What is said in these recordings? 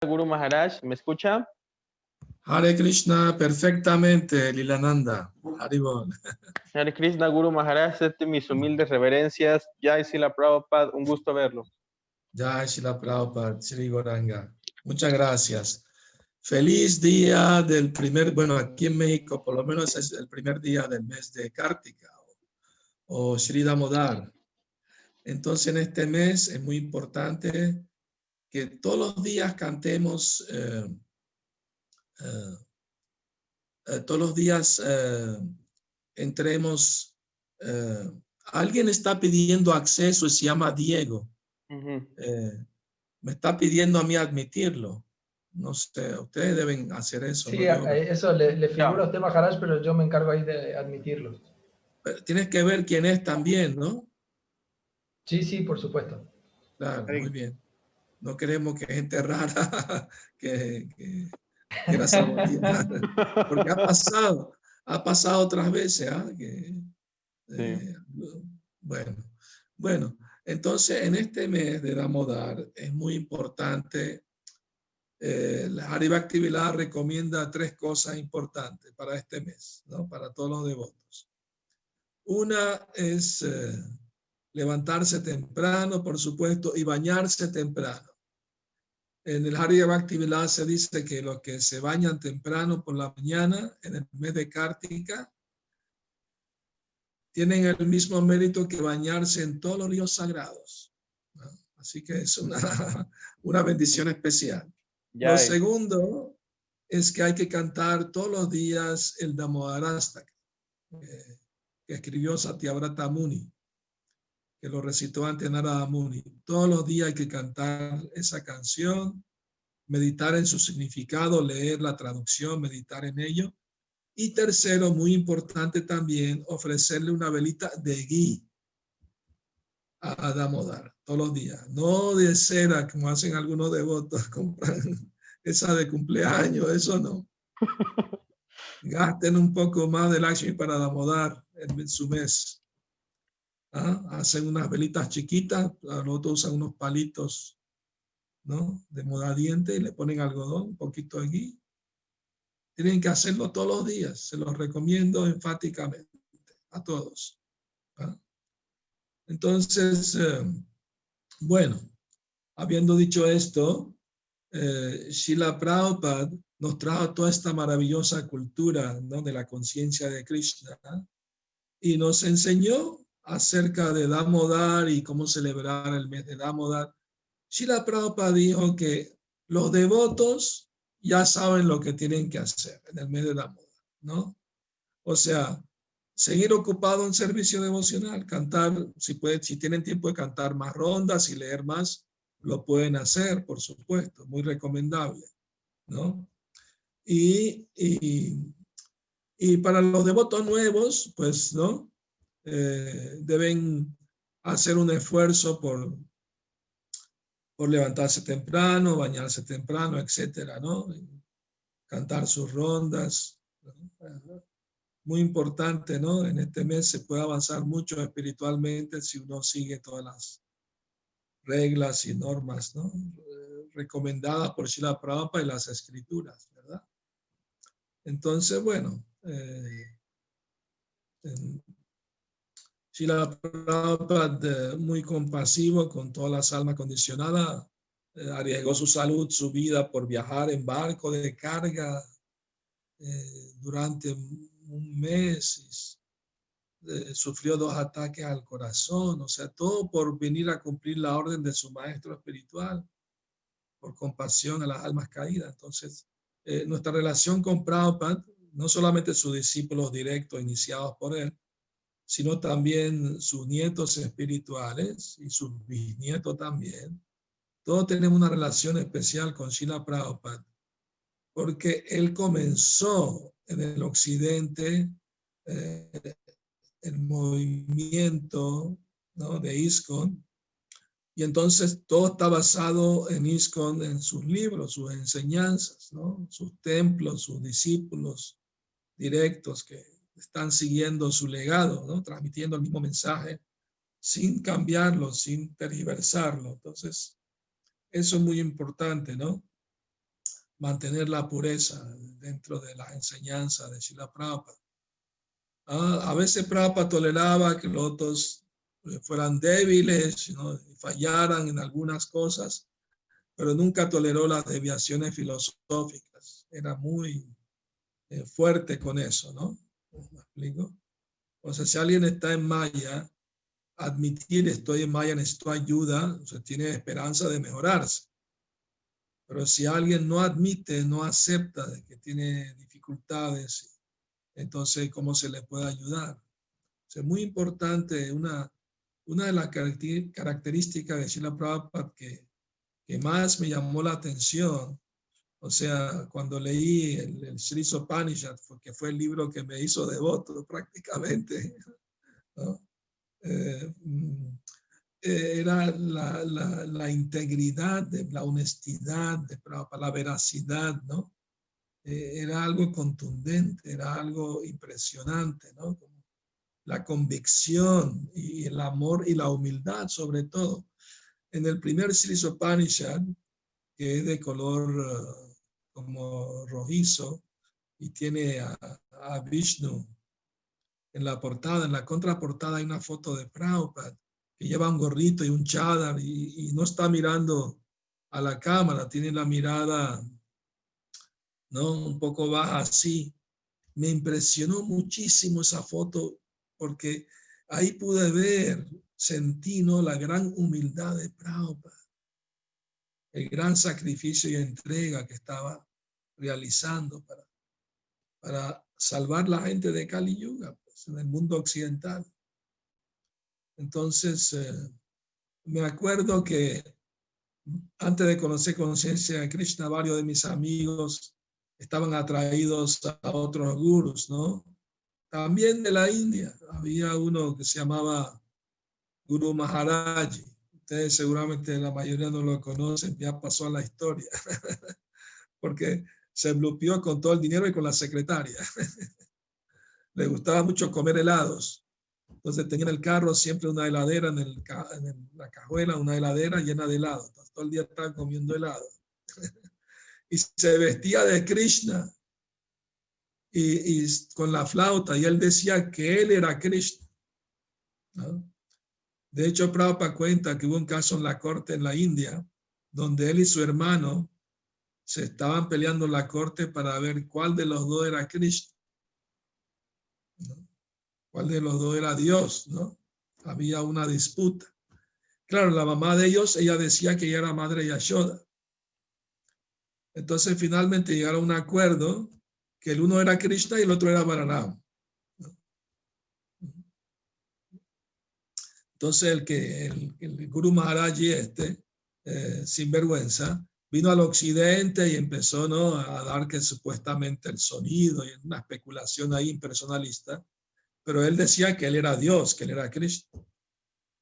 Guru Maharaj, ¿me escucha? Hare Krishna, perfectamente, Lilananda. Haribol. Hare Krishna, Guru Maharaj, acepte mis humildes reverencias. Jai Srila Prabhupada, un gusto verlo. Jai Shila Prabhupada, Shri Goranga. Muchas gracias. Feliz día del primer, bueno, aquí en México por lo menos es el primer día del mes de Kartika o Shri Damodar. Entonces en este mes es muy importante que todos los días cantemos, todos los días entremos. Alguien está pidiendo acceso y se llama Diego. Me está pidiendo a mí admitirlo. No sé, ustedes deben hacer eso. Sí, ¿no? eso le figura a usted, Maharaj, pero yo me encargo ahí de admitirlo. Pero tienes que ver quién es también, ¿no? Sí, sí, por supuesto. Claro, muy bien. No queremos que gente rara que quiera sabotear. Porque ha pasado otras veces. Sí. Bueno, entonces en este mes de Damodar es muy importante. La Hari Bhakti Vilaha recomienda 3 cosas importantes para este mes, ¿no? Para todos los devotos. Una es levantarse temprano, por supuesto, y bañarse temprano. En el Hari Bhakti Vilaha se dice que los que se bañan temprano por la mañana en el mes de Kartika tienen el mismo mérito que bañarse en todos los ríos sagrados, ¿no? Así que es una bendición especial. Lo segundo es que hay que cantar todos los días el Damodarastaka, que escribió Satyavrata Muni, que lo recitó ante Narada Muni. Todos los días hay que cantar esa canción, meditar en su significado, leer la traducción, meditar en ello. Y tercero, muy importante también, ofrecerle una velita de ghee a Damodar todos los días. No de cera, como hacen algunos devotos, compran esa de cumpleaños, eso no. Gasten un poco más de Lakshmi para Damodar en su mes. Hacen unas velitas chiquitas, los otros usan unos palitos, ¿no? De modadiente y le ponen algodón, un poquito de ghee. Tienen que hacerlo todos los días, se los recomiendo enfáticamente a todos. Entonces, bueno, habiendo dicho esto, Srila Prabhupada nos trajo toda esta maravillosa cultura, ¿no? De la conciencia de Krishna, ¿no? Y nos enseñó acerca de Damodar y cómo celebrar el mes de Damodar. Srila Prabhupada dijo que los devotos ya saben lo que tienen que hacer en el mes de Damodar, ¿no? O sea, seguir ocupado en servicio devocional, cantar, si tienen tiempo de cantar más rondas y leer más, lo pueden hacer, por supuesto, muy recomendable, ¿no? Y para los devotos nuevos, pues, ¿no? Deben hacer un esfuerzo por levantarse temprano, bañarse temprano, etcétera, ¿no? Cantar sus rondas, ¿no? Muy importante, ¿no? En este mes se puede avanzar mucho espiritualmente si uno sigue todas las reglas y normas, ¿no? Recomendadas por Srila Prabhupada y las escrituras, ¿verdad? Entonces, bueno, Srila Prabhupada, muy compasivo con todas las almas condicionadas, arriesgó su salud, su vida por viajar en barco de carga durante un mes. Sufrió 2 ataques al corazón, o sea, todo por venir a cumplir la orden de su maestro espiritual, por compasión a las almas caídas. Entonces, nuestra relación con Prabhupada, no solamente sus discípulos directos iniciados por él, sino también sus nietos espirituales y sus bisnietos también. Todos tenemos una relación especial con Srila Prabhupada, porque él comenzó en el occidente el movimiento, ¿no? De ISKCON, y entonces todo está basado en ISKCON, en sus libros, sus enseñanzas, ¿no? Sus templos, sus discípulos directos que están siguiendo su legado, ¿no? Transmitiendo el mismo mensaje sin cambiarlo, sin tergiversarlo. Entonces, eso es muy importante, ¿no? mantener la pureza dentro de las enseñanzas de Srila Prabhupada. A veces Prabhupada toleraba que los otros fueran débiles, ¿no? Y fallaran en algunas cosas, pero nunca toleró las desviaciones filosóficas. Era muy fuerte con eso, ¿no? ¿Me explico? O sea, si alguien está en Maya, admitir estoy en Maya, necesito ayuda, o sea, tiene esperanza de mejorarse. Pero si alguien no admite, no acepta de que tiene dificultades, entonces, ¿cómo se le puede ayudar? O sea, es muy importante, una de las características de Srila Prabhupada que más me llamó la atención, o sea, cuando leí el Sri Upanishad, que fue el libro que me hizo devoto prácticamente, ¿no? Era la integridad, la honestidad de Prabhupada, la veracidad, ¿no? Era algo contundente, era algo impresionante, ¿no? La convicción y el amor y la humildad, sobre todo. En el primer Sri Upanishad, que es de color como rojizo y tiene a Vishnu en la portada, en la contraportada hay una foto de Prabhupada que lleva un gorrito y un chadar y no está mirando a la cámara, tiene la mirada, ¿no? Un poco baja así. Me impresionó muchísimo esa foto porque ahí pude ver, sentí, ¿no? La gran humildad de Prabhupada, el gran sacrificio y entrega que estaba realizando para salvar la gente de Kali Yuga, pues, en el mundo occidental. Entonces, me acuerdo que antes de conocer conciencia de Krishna, varios de mis amigos estaban atraídos a otros gurus, ¿no? También de la India. Había uno que se llamaba Guru Maharaj. Ustedes seguramente la mayoría no lo conocen, ya pasó a la historia, porque se blupeó con todo el dinero y con la secretaria. Le gustaba mucho comer helados. Entonces tenía en el carro siempre una heladera en la cajuela, una heladera llena de helado. Entonces, todo el día estaba comiendo helado. Y se vestía de Krishna y con la flauta. Y él decía que él era Krishna, ¿no? De hecho, Prabhupada cuenta que hubo un caso en la corte en la India donde él y su hermano se estaban peleando en la corte para ver cuál de los dos era Krishna, ¿no? Cuál de los dos era Dios, ¿no? Había una disputa. Claro, la mamá de ellos, ella decía que ella era madre Yashoda. Entonces, finalmente llegaron a un acuerdo que el uno era Krishna y el otro era Balaram, ¿no? Entonces, el Guru Maharaj sin vergüenza, vino al occidente y empezó, ¿no?, a dar que supuestamente el sonido y una especulación ahí impersonalista, pero él decía que él era Dios, que él era Krishna.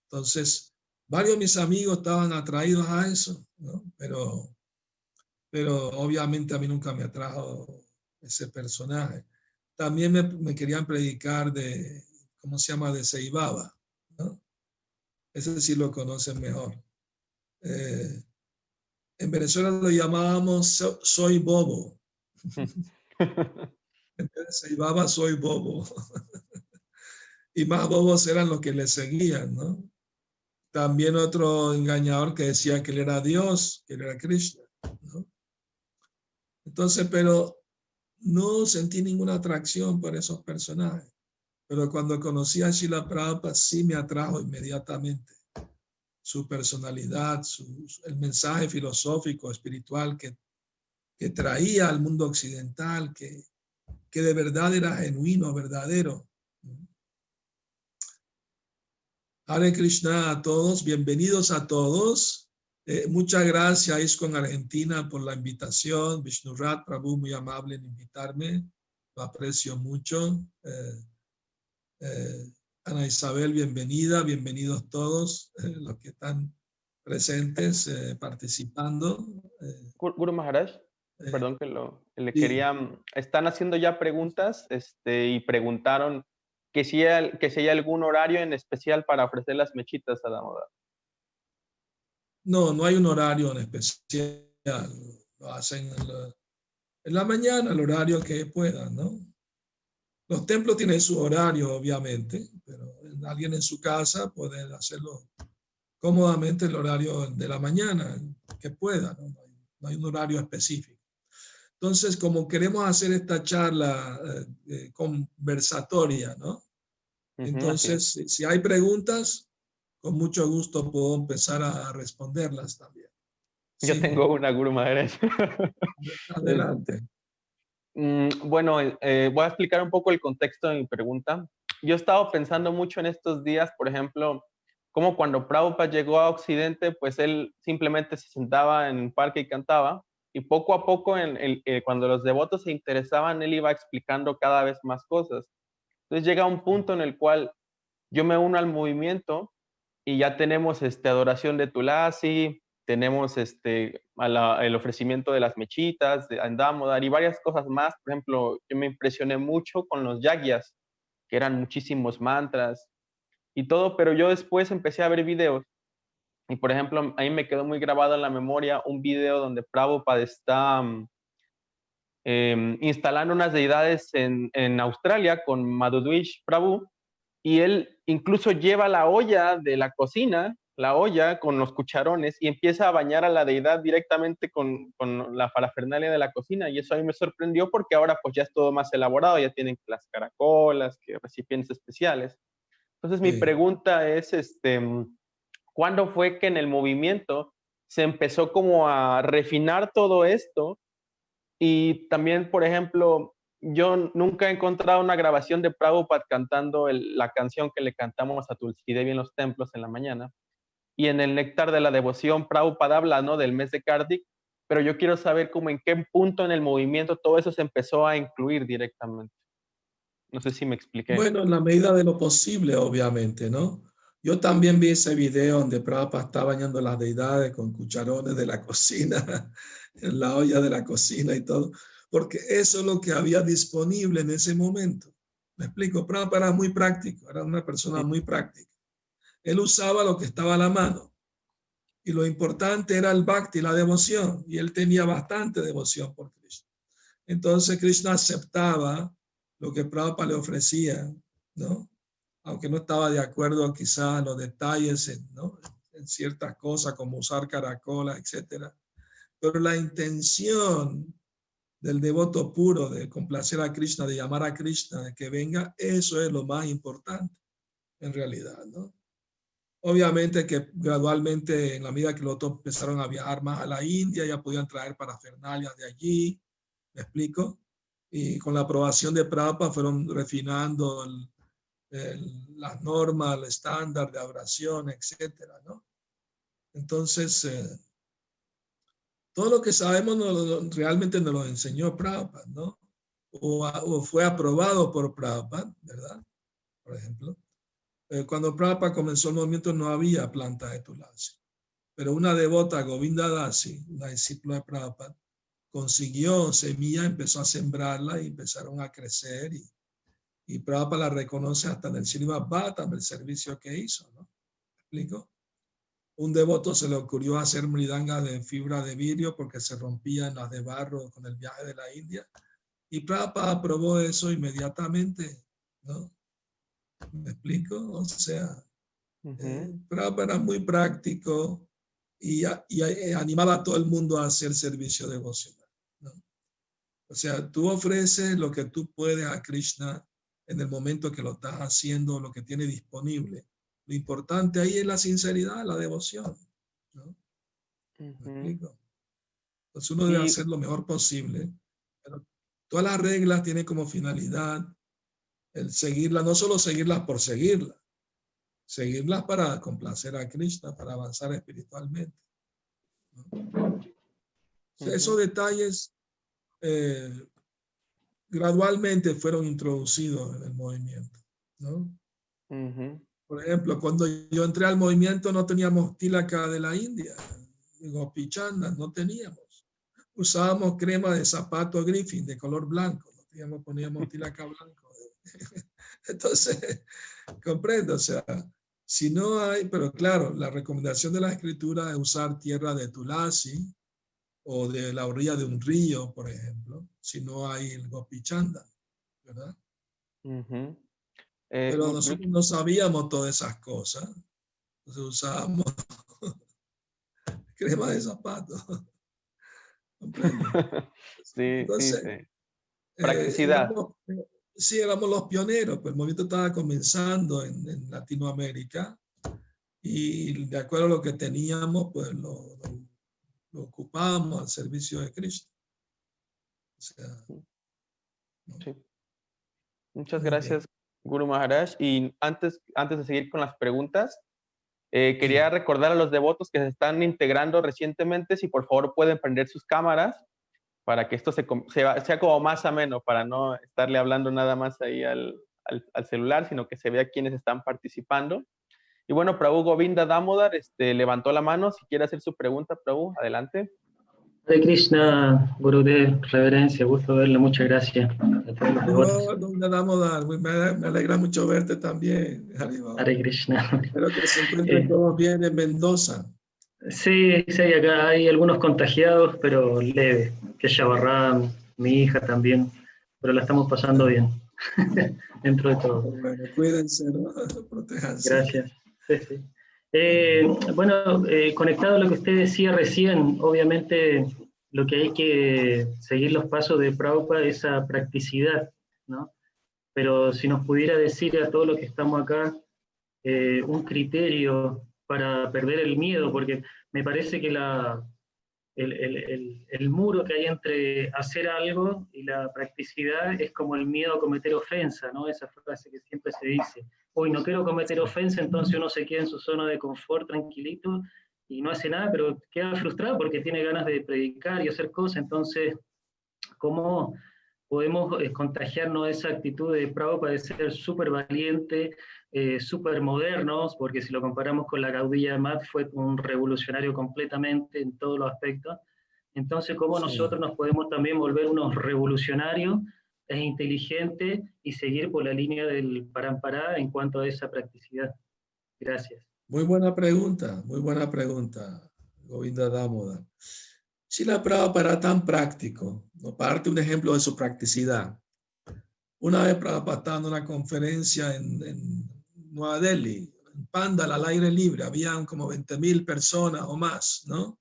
Entonces, varios de mis amigos estaban atraídos a eso, ¿no? Pero obviamente a mí nunca me atrajo ese personaje. También me querían predicar de, ¿cómo se llama?, de Seibaba, ¿no? Ese sí lo conocen mejor. En Venezuela lo llamábamos soy bobo. Entonces Seibaba soy bobo. Y más bobos eran los que le seguían, ¿no? También otro engañador que decía que él era Dios, que él era Krishna, ¿no? Entonces, pero no sentí ninguna atracción por esos personajes. Pero cuando conocí a Srila Prabhupada, sí me atrajo inmediatamente su personalidad, el mensaje filosófico, espiritual que traía al mundo occidental, que de verdad era genuino, verdadero. Hare Krishna a todos, bienvenidos a todos. Muchas gracias ISKCON Argentina por la invitación. Vishnurat Prabhu, muy amable en invitarme, lo aprecio mucho. Ana Isabel, bienvenida, bienvenidos todos los que están presentes, participando. Guru Maharaj, perdón que le sí. quería, están haciendo ya preguntas y preguntaron que si hay algún horario en especial para ofrecer las mechitas a Damodar. No hay un horario en especial. Lo hacen En la mañana, el horario que puedan, ¿no? Los templos tienen su horario, obviamente, pero alguien en su casa puede hacerlo cómodamente el horario de la mañana, que pueda, ¿no? No hay un horario específico. Entonces, como queremos hacer esta charla conversatoria, ¿no? Entonces, si hay preguntas, con mucho gusto puedo empezar a responderlas también. Yo Sí. tengo una, Guru Maharaj. Adelante. Bueno, voy a explicar un poco el contexto de mi pregunta. Yo he estado pensando mucho en estos días, por ejemplo, como cuando Prabhupada llegó a Occidente, pues él simplemente se sentaba en un parque y cantaba, y poco a poco, cuando los devotos se interesaban, él iba explicando cada vez más cosas. Entonces llega un punto en el cual yo me uno al movimiento y ya tenemos adoración de Tulasi, tenemos el ofrecimiento de las mechitas, de Andamodar y varias cosas más. Por ejemplo, yo me impresioné mucho con los yagyas, que eran muchísimos mantras y todo, pero yo después empecé a ver videos y, por ejemplo, ahí me quedó muy grabado en la memoria un video donde Prabhupada está instalando unas deidades en Australia con Madhudwish Prabhu, y él incluso lleva la olla de la cocina, la olla con los cucharones, y empieza a bañar a la deidad directamente con la parafernalia de la cocina, y eso a mí me sorprendió porque ahora pues ya es todo más elaborado, ya tienen las caracolas, que recipientes especiales. Entonces mi pregunta es, ¿cuándo fue que en el movimiento se empezó como a refinar todo esto? Y también, por ejemplo, yo nunca he encontrado una grabación de Prabhupada cantando la canción que le cantamos a Tulsi Devi en los templos en la mañana. Y en el Néctar de la Devoción, Prabhupada habla, ¿no?, del mes de Kartik, pero yo quiero saber cómo en qué punto en el movimiento todo eso se empezó a incluir directamente. No sé si me expliqué. Bueno, en la medida de lo posible, obviamente, ¿no? Yo también vi ese video donde Prabhupada está bañando las deidades con cucharones de la cocina, en la olla de la cocina y todo, porque eso es lo que había disponible en ese momento. Me explico, Prabhupada era muy práctico, era una persona muy práctica. Él usaba lo que estaba a la mano y lo importante era el bhakti, la devoción, y él tenía bastante devoción por Krishna. Entonces Krishna aceptaba lo que Prabhupada le ofrecía, ¿no? Aunque no estaba de acuerdo quizás en los detalles, ¿no?, en ciertas cosas como usar caracola, etc. Pero la intención del devoto puro de complacer a Krishna, de llamar a Krishna, de que venga, eso es lo más importante en realidad, ¿no? Obviamente que gradualmente, en la medida que los otros empezaron a viajar más a la India, ya podían traer parafernalias de allí, ¿me explico? Y con la aprobación de Prabhupada fueron refinando las normas, el estándar de adoración, etcétera, ¿no? Entonces, todo lo que sabemos realmente nos lo enseñó Prabhupada, ¿no? O fue aprobado por Prabhupada, ¿verdad? Por ejemplo, cuando Prabhupada comenzó el movimiento no había planta de Tulasi, pero una devota, Govinda Dasi, una discípula de Prabhupada, consiguió semilla, empezó a sembrarla y empezaron a crecer y Prabhupada la reconoce hasta en el Srimad Bhattam, el servicio que hizo, ¿no? ¿Me explico? Un devoto se le ocurrió hacer mridanga de fibra de vidrio porque se rompían las de barro con el viaje de la India y Prabhupada aprobó eso inmediatamente, ¿no? ¿Me explico? O sea, Prabhupada era muy práctico y animaba a todo el mundo a hacer servicio devocional, ¿no? O sea, tú ofreces lo que tú puedes a Krishna en el momento que lo estás haciendo, lo que tiene disponible. Lo importante ahí es la sinceridad, la devoción, ¿no? ¿Me explico? Entonces uno debe hacer lo mejor posible, pero todas las reglas tienen como finalidad el seguirlas, no solo seguirlas por seguirlas, seguirlas para complacer a Krishna, para avanzar espiritualmente, ¿no? O sea, esos detalles gradualmente fueron introducidos en el movimiento, ¿no? Por ejemplo, cuando yo entré al movimiento no teníamos tilaka de la India, Gopi Chanda, no teníamos. Usábamos crema de zapato Griffin de color blanco, no poníamos tilaka blanco. Entonces, comprendo, o sea, si no hay, pero claro, la recomendación de la escritura es usar tierra de Tulasi o de la orilla de un río, por ejemplo, si no hay el Gopi Chanda, ¿verdad? Pero nosotros no sabíamos todas esas cosas. Entonces usábamos crema de zapato. Sí, entonces, sí. Practicidad. Éramos los pioneros, pues el movimiento estaba comenzando en Latinoamérica y de acuerdo a lo que teníamos, pues lo ocupábamos al servicio de Cristo. O sea, ¿no? Sí. Muchas gracias, Guru Maharaj. Y antes de seguir con las preguntas, quería recordar a los devotos que se están integrando recientemente, si por favor pueden prender sus cámaras para que esto sea como más ameno, para no estarle hablando nada más ahí al celular, sino que se vea quiénes están participando. Y bueno, Prabhu Govinda Damodar levantó la mano. Si quiere hacer su pregunta, Prabhu, adelante. Hare Krishna, Gurudev, reverencia, gusto verle, muchas gracias a todos los devotos. Me alegra mucho verte también, Hare Krishna. Espero que se encuentren todos bien en Mendoza. Sí, acá hay algunos contagiados, pero leve. Que Shabarram, mi hija también, pero la estamos pasando bien, dentro de todo. Bueno, cuídense, ¿no? Protéjanse. Gracias. Sí. Bueno, conectado a lo que usted decía recién, obviamente lo que hay que seguir los pasos de Prabhupada es esa practicidad, ¿no? Pero si nos pudiera decir a todos los que estamos acá un criterio para perder el miedo, porque me parece que el muro que hay entre hacer algo y la practicidad es como el miedo a cometer ofensa, ¿no? Esa frase que siempre se dice, uy, no quiero cometer ofensa, entonces uno se queda en su zona de confort tranquilito y no hace nada, pero queda frustrado porque tiene ganas de predicar y hacer cosas. Entonces, ¿cómo podemos contagiarnos de esa actitud de Prabhupada de ser súper valiente, súper modernos? Porque si lo comparamos con la Caudilla de Math, fue un revolucionario completamente en todos los aspectos. Entonces, ¿cómo nosotros nos podemos también volver unos revolucionarios e inteligentes y seguir por la línea del Parampará en cuanto a esa practicidad? Gracias. Muy buena pregunta, Govinda Damodar. Srila Prabhupada era tan práctico, ¿no? Para darte un ejemplo de su practicidad. Una vez Prabhupada estaba en una conferencia en Nueva Delhi, en Pandal, al aire libre, habían como 20,000 personas o más, ¿no?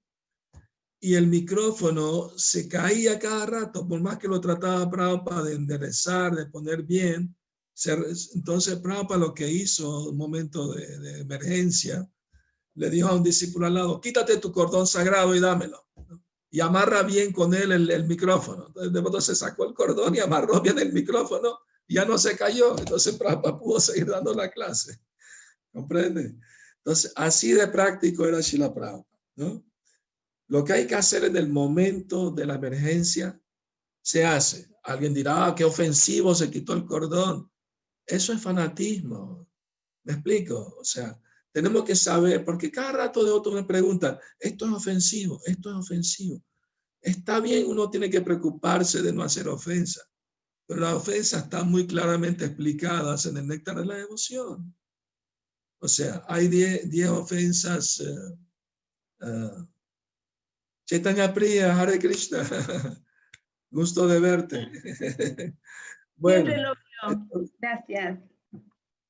Y el micrófono se caía cada rato, por más que lo trataba Prabhupada de enderezar, de poner bien. Entonces Prabhupada lo que hizo en un momento de emergencia, le dijo a un discípulo al lado, quítate tu cordón sagrado y dámelo, ¿no? Y amarra bien con él el micrófono. Entonces de pronto se sacó el cordón y amarró bien el micrófono, y ya no se cayó. Entonces Prabhupada pudo seguir dando la clase. ¿Comprende? Entonces así de práctico era Srila Prabhupada, ¿no? Lo que hay que hacer en el momento de la emergencia se hace. Alguien dirá, qué ofensivo, se quitó el cordón. Eso es fanatismo. ¿Me explico? O sea, tenemos que saber, porque cada rato de otros me preguntan, esto es ofensivo, esto es ofensivo. Está bien, uno tiene que preocuparse de no hacer ofensa, pero las ofensas están muy claramente explicadas en el néctar de la devoción. O sea, hay 10 ofensas. Chaitanya Priya, Hare Krishna. Gusto de verte. Bueno. Siempre lo veo. Gracias.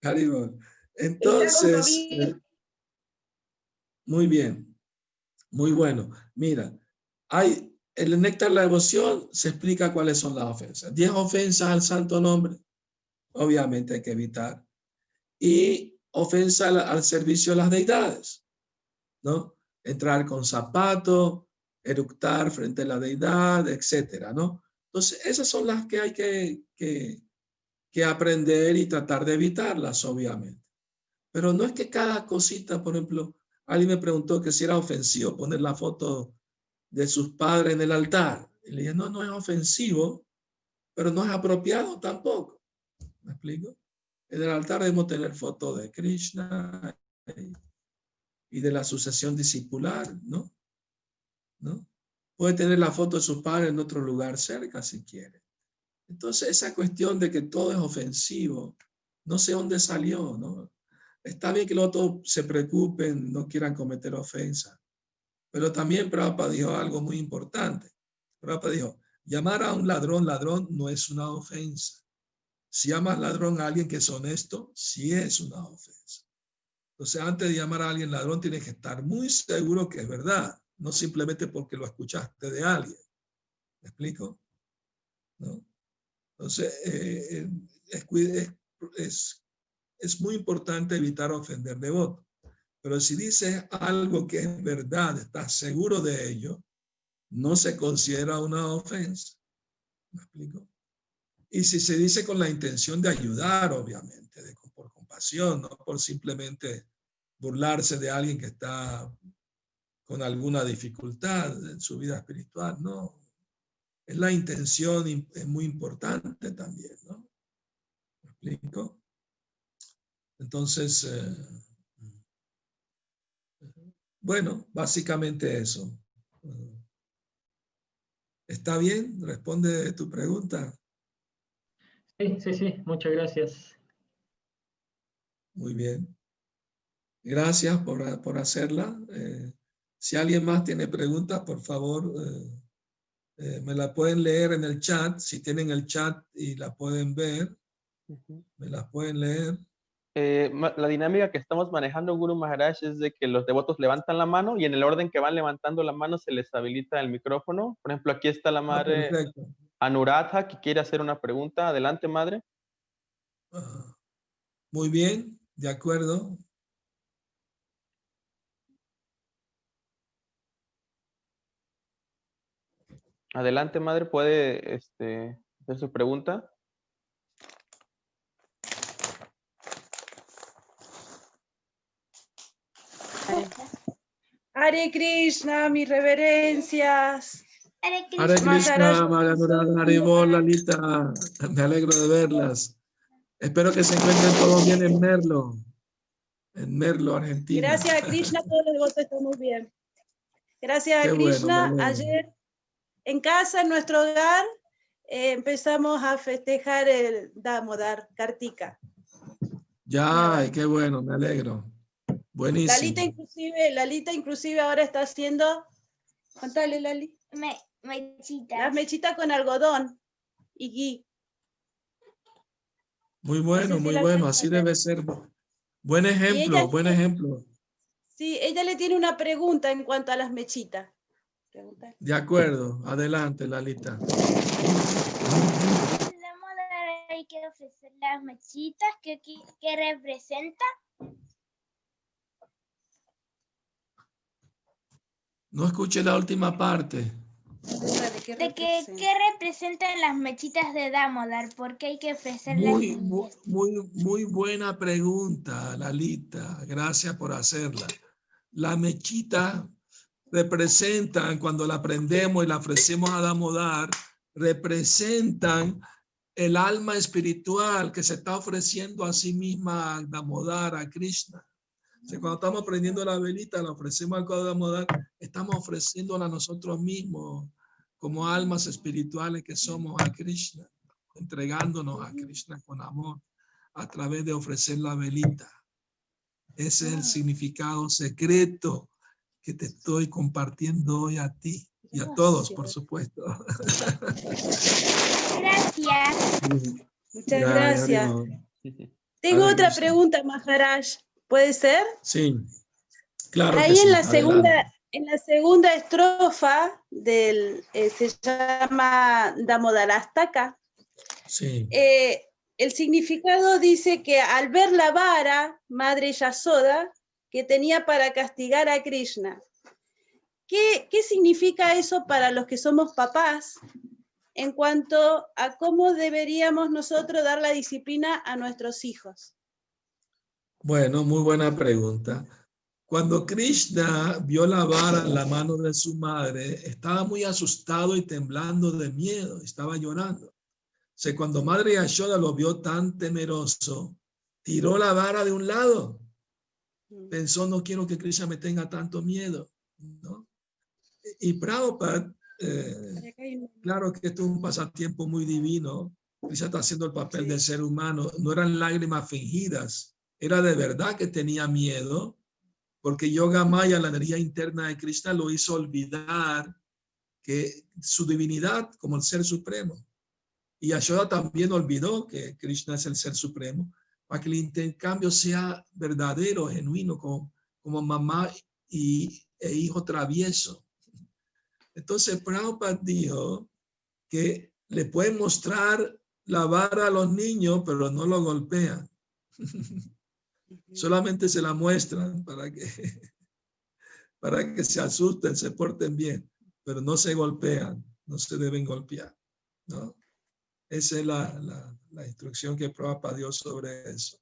Haribol. Entonces, muy bien. Muy bueno. Mira, en el néctar de la devoción se explica cuáles son las ofensas. 10 ofensas al santo nombre. Obviamente hay que evitar. Y ofensa al servicio de las deidades, ¿no? Entrar con zapato, eructar frente a la deidad, etcétera, ¿no? Entonces, esas son las que hay que aprender y tratar de evitarlas, obviamente. Pero no es que cada cosita, por ejemplo, alguien me preguntó que si era ofensivo poner la foto de sus padres en el altar. Y le dije, no es ofensivo, pero no es apropiado tampoco. ¿Me explico? En el altar debemos tener fotos de Krishna y de la sucesión discipular, ¿no? Puede tener la foto de su padre en otro lugar cerca si quiere. Entonces, esa cuestión de que todo es ofensivo, no sé dónde salió, ¿no? Está bien que los otros se preocupen, no quieran cometer ofensa, Pero también Prabhupada dijo algo muy importante. Prabhupada dijo, llamar a un ladrón no es una ofensa. Si llamas ladrón a alguien que es honesto, sí es una ofensa. Entonces, antes de llamar a alguien ladrón, tienes que estar muy seguro que es verdad, no simplemente porque lo escuchaste de alguien. ¿Me explico? ¿No? Entonces, es muy importante evitar ofender devotos. Pero si dices algo que es verdad, estás seguro de ello, no se considera una ofensa. ¿Me explico? Y si se dice con la intención de ayudar, obviamente, por compasión, no por simplemente burlarse de alguien que está con alguna dificultad en su vida espiritual, no. Es la intención, es muy importante también, ¿no? ¿Me explico? Entonces, bueno, básicamente eso. ¿Está bien? ¿Responde tu pregunta? Sí, muchas gracias. Muy bien. Gracias por hacerla. Si alguien más tiene preguntas, por favor, me la pueden leer en el chat. Si tienen el chat y la pueden ver, me las pueden leer. La dinámica que estamos manejando, Guru Maharaj, es de que los devotos levantan la mano y en el orden que van levantando la mano se les habilita el micrófono. Por ejemplo, aquí está la madre Anuradha que quiere hacer una pregunta. Adelante, madre. Muy bien, de acuerdo. Adelante, madre, puede hacer su pregunta. Hare Krishna, mis reverencias. Hare Krishna, Hare Bol, Lalita. Me alegro de verlas. Espero que se encuentren todos bien en Merlo, Argentina. Gracias a Krishna, todos los devotos estamos bien. Gracias a Krishna, bueno. Ayer en casa, en nuestro hogar, empezamos a festejar el Damodar, Kartika. Ya, qué bueno, me alegro. Buenísimo. Lalita inclusive ahora está haciendo, contale Lali. Mechitas. Las mechitas con algodón y gui. Muy bueno, muy bueno, así debe ser. Buen ejemplo, buen ejemplo. Sí, ella le tiene una pregunta en cuanto a las mechitas. De acuerdo, adelante, Lalita. Hay que ofrecer las mechitas, ¿qué representa? No escuché la última parte. ¿Qué representan las mechitas de Damodar? ¿Por qué hay que ofrecerlas? Muy buena pregunta, Lalita. Gracias por hacerla. La mechita representan, cuando la prendemos y la ofrecemos a Damodar, representan el alma espiritual que se está ofreciendo a sí misma a Damodar, a Krishna. O sea, cuando estamos prendiendo la velita, la ofrecemos al Damodar, estamos ofreciéndola a nosotros mismos como almas espirituales que somos a Krishna, entregándonos a Krishna con amor a través de ofrecer la velita. Ese es el significado secreto que te estoy compartiendo hoy a ti y a todos, por supuesto. Gracias. Muchas gracias. Tengo otra pregunta, Maharaj. ¿Puede ser? Sí, claro. Ahí en la segunda estrofa se llama Damodarastaka. Sí. El significado dice que al ver la vara, Madre Yasoda, que tenía para castigar a Krishna. ¿Qué significa eso para los que somos papás en cuanto a cómo deberíamos nosotros dar la disciplina a nuestros hijos? Bueno, muy buena pregunta. Cuando Krishna vio la vara en la mano de su madre, estaba muy asustado y temblando de miedo, estaba llorando. O sea, cuando Madre Yashoda lo vio tan temeroso, tiró la vara de un lado. Pensó, no quiero que Krishna me tenga tanto miedo, ¿no? Y Prabhupada, claro que esto es un pasatiempo muy divino. Krishna está haciendo el papel de ser humano. No eran lágrimas fingidas. Era de verdad que tenía miedo, porque Yoga Maya, la energía interna de Krishna, lo hizo olvidar que su divinidad como el Ser Supremo. Y Yashoda también olvidó que Krishna es el Ser Supremo, para que el intercambio sea verdadero, genuino, como mamá e hijo travieso. Entonces Prabhupada dijo que le pueden mostrar la vara a los niños, pero no lo golpean. Solamente se la muestran para que se asusten, se porten bien, pero no se golpean, no se deben golpear, ¿no? Esa es la instrucción que Prabhupada dio sobre eso.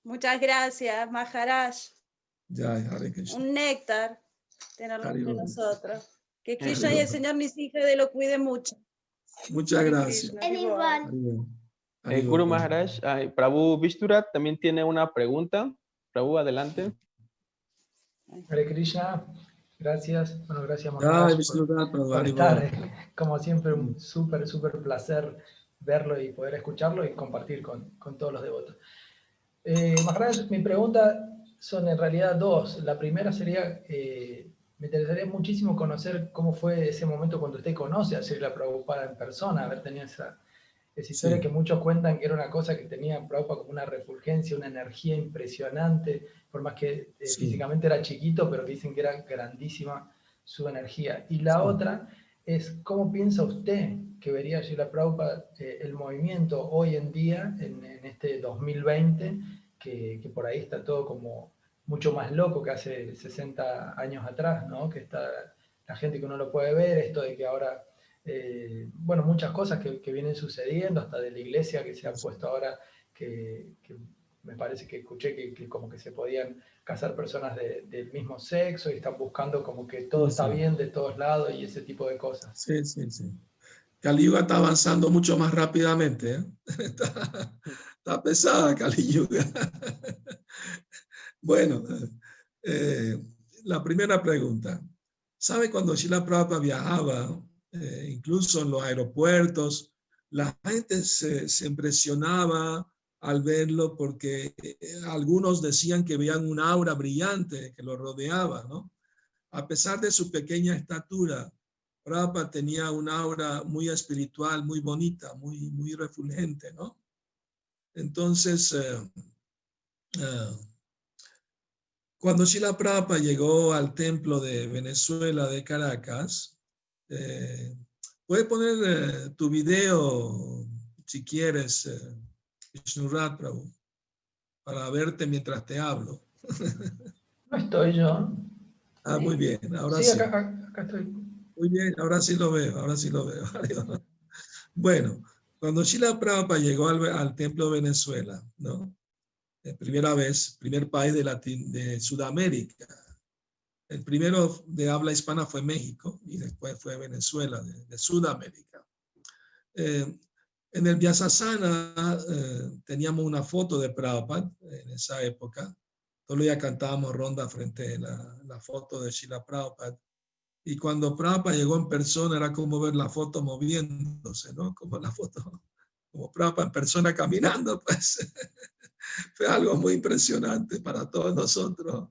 Muchas gracias, Maharaj. Ya, Hare Krishna. Un néctar tenerlo Hare entre Krishna. nosotros. Que Krishna y el Señor Nisija lo cuide mucho. Muchas gracias. En igual. Guru Maharaj, Prabhu Vishnurat también tiene una pregunta. Prabhu, adelante. Hare Krishna, gracias. Bueno, gracias Maharaj por estar. Como siempre, un súper placer verlo y poder escucharlo y compartir con todos los devotos. Maharaj, mi pregunta son en realidad dos. La primera sería, me interesaría muchísimo conocer cómo fue ese momento cuando usted conoce a Srila Prabhupada en persona, haber tenido esa historia que muchos cuentan que era una cosa que tenía Prabhupada como una refulgencia, una energía impresionante, por más que físicamente era chiquito, pero dicen que era grandísima su energía. Y la otra es, ¿cómo piensa usted que vería Srila Prabhupada el movimiento hoy en día, en este 2020, que por ahí está todo como mucho más loco que hace 60 años atrás, ¿no? Que está la gente que uno lo puede ver, esto de que ahora, bueno, muchas cosas que vienen sucediendo, hasta de la iglesia que se ha puesto ahora, que me parece que escuché que como que se podían casar personas del mismo sexo y están buscando como que todo está bien de todos lados y ese tipo de cosas. Sí. Kali Yuga está avanzando mucho más rápidamente, ¿eh? Está pesada Kali Yuga. Bueno, la primera pregunta. ¿Sabe cuando Srila Prabhupada viajaba, incluso en los aeropuertos, la gente se impresionaba al verlo porque algunos decían que veían un aura brillante que lo rodeaba, ¿no? A pesar de su pequeña estatura, Prabhupada tenía un aura muy espiritual, muy bonita, muy refulgente, ¿no? Entonces, cuando Srila Prabhupada llegó al templo de Venezuela de Caracas, puedes poner tu video, si quieres, Vishnurat Prabhu, para verte mientras te hablo. No estoy yo. Muy bien, ahora sí. Sí, acá estoy. Muy bien, ahora sí lo veo. Bueno, cuando Srila Prabhupada llegó al templo de Venezuela, ¿no? Primera vez, primer país de Sudamérica. El primero de habla hispana fue México y después fue Venezuela, de Sudamérica. En el Vyasasana teníamos una foto de Prabhupada en esa época. Todos los días cantábamos ronda frente a la foto de Srila Prabhupada. Y cuando Prabhupada llegó en persona era como ver la foto moviéndose, ¿no? Como Prabhupada en persona caminando, pues. Fue algo muy impresionante para todos nosotros,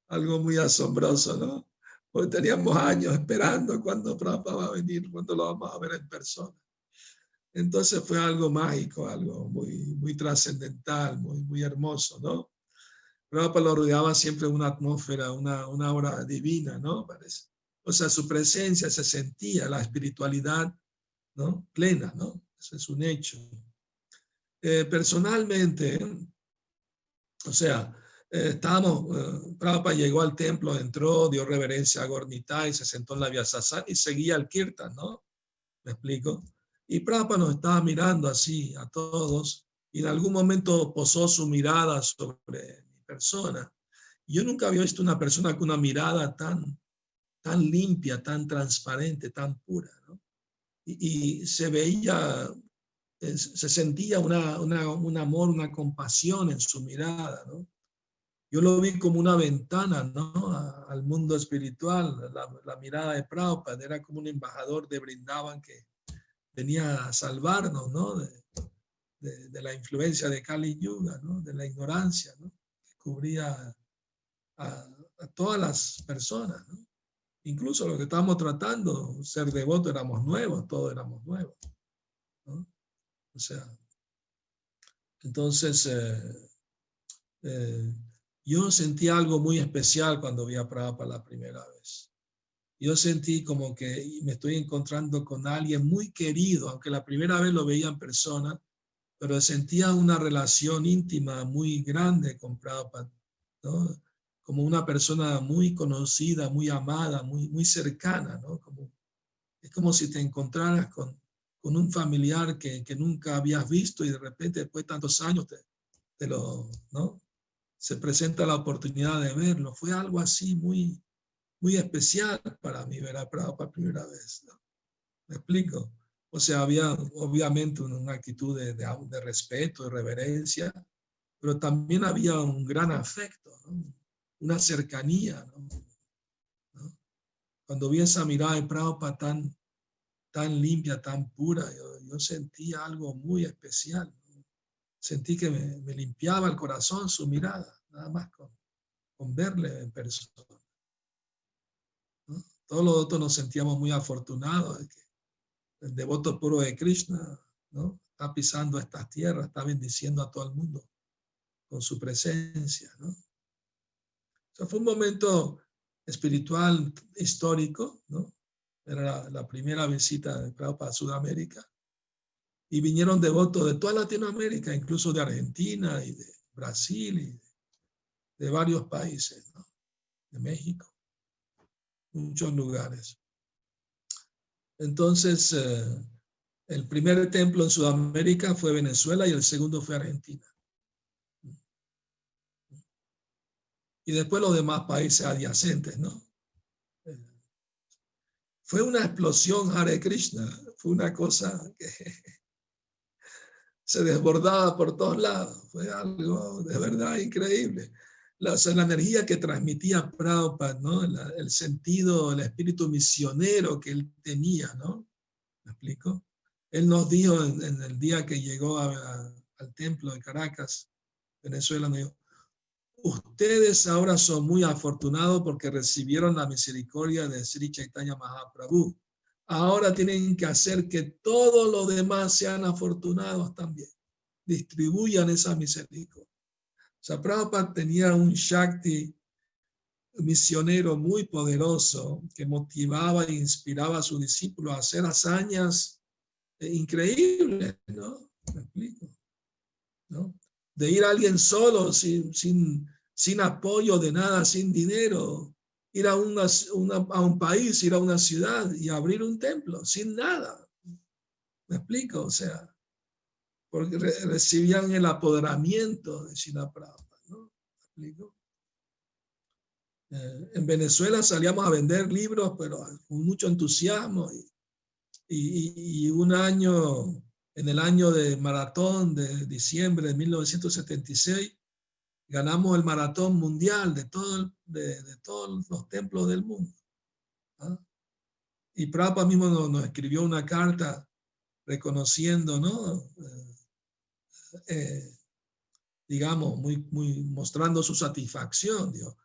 algo muy asombroso, ¿no? Porque teníamos años esperando cuando Prabhupada va a venir, cuando lo vamos a ver en persona. Entonces fue algo mágico, algo muy trascendental, muy hermoso, ¿no? Prabhupada lo rodeaba siempre una atmósfera, una aura divina, ¿no? Parece. O sea, su presencia se sentía, la espiritualidad, ¿no? Plena, ¿no? Ese es un hecho. Personalmente, o sea, Prabhupada llegó al templo, entró, dio reverencia a Gornitai, se sentó en la Vyasasana y seguía el Kirtan, ¿no? ¿Me explico? Y Prabhupada nos estaba mirando así a todos y en algún momento posó su mirada sobre mi persona. Yo nunca había visto una persona con una mirada tan limpia, tan transparente, tan pura, ¿no? Y se veía, se sentía un amor, una compasión en su mirada, ¿no? Yo lo vi como una ventana, ¿no? Al mundo espiritual, la mirada de Prabhupada era como un embajador de Vrindavan que venía a salvarnos, ¿no? De la influencia de Kali Yuga, ¿no? De la ignorancia, ¿no? Que cubría a todas las personas, ¿no? Incluso los que estábamos tratando, ser devotos, éramos nuevos, todos éramos nuevos, ¿no? O sea, entonces yo sentí algo muy especial cuando vi a Prabhupada la primera vez. Yo sentí como que me estoy encontrando con alguien muy querido, aunque la primera vez lo veía en persona, pero sentía una relación íntima muy grande con Prabhupada, ¿no? Como una persona muy conocida, muy amada, muy cercana, ¿no? Es como si te encontraras con un familiar que nunca habías visto y de repente después de tantos años ¿no? Se presenta la oportunidad de verlo. Fue algo así muy, muy especial para mí ver a Prabhupada por primera vez, ¿no? ¿Me explico? O sea, había obviamente una actitud de respeto, de reverencia, pero también había un gran afecto, ¿no? Una cercanía, ¿no? Cuando vi esa mirada de Prabhupada tan limpia, tan pura, yo sentí algo muy especial, ¿no? Sentí que me limpiaba el corazón su mirada, nada más con verle en persona, ¿no? Todos los otros nos sentíamos muy afortunados de que el devoto puro de Krishna, ¿no? Está pisando estas tierras, está bendiciendo a todo el mundo con su presencia, ¿no? O sea, fue un momento espiritual histórico, ¿no? Era la primera visita de Prabhupada a Sudamérica y vinieron devotos de toda Latinoamérica, incluso de Argentina y de Brasil y de varios países, ¿no? De México, muchos lugares. Entonces, el primer templo en Sudamérica fue Venezuela y el segundo fue Argentina. Y después los demás países adyacentes, ¿no? Fue una explosión Hare Krishna, fue una cosa que se desbordaba por todos lados, fue algo de verdad increíble. La energía que transmitía Prabhupada, ¿no? El sentido, el espíritu misionero que él tenía, ¿no? ¿Me explico? Él nos dijo en el día que llegó al templo de Caracas, Venezuela, nos dijo: ustedes ahora son muy afortunados porque recibieron la misericordia de Sri Chaitanya Mahaprabhu. Ahora tienen que hacer que todos los demás sean afortunados también. Distribuyan esa misericordia. O sea, Prabhupada tenía un Shakti misionero muy poderoso que motivaba e inspiraba a sus discípulos a hacer hazañas increíbles, ¿no? ¿Me explico? ¿No? De ir a alguien solo, sin apoyo de nada, sin dinero, ir a un país, ir a una ciudad y abrir un templo, sin nada. ¿Me explico? O sea, porque recibían el apoderamiento de Srila Prabhupada, ¿no? ¿Me explico? En Venezuela salíamos a vender libros, pero con mucho entusiasmo. Y un año, en el año de maratón de diciembre de 1976, ganamos el maratón mundial de todos los templos del mundo, ¿no? Y Prabhupada mismo nos escribió una carta reconociendo, ¿no? Digamos, muy mostrando su satisfacción, digo,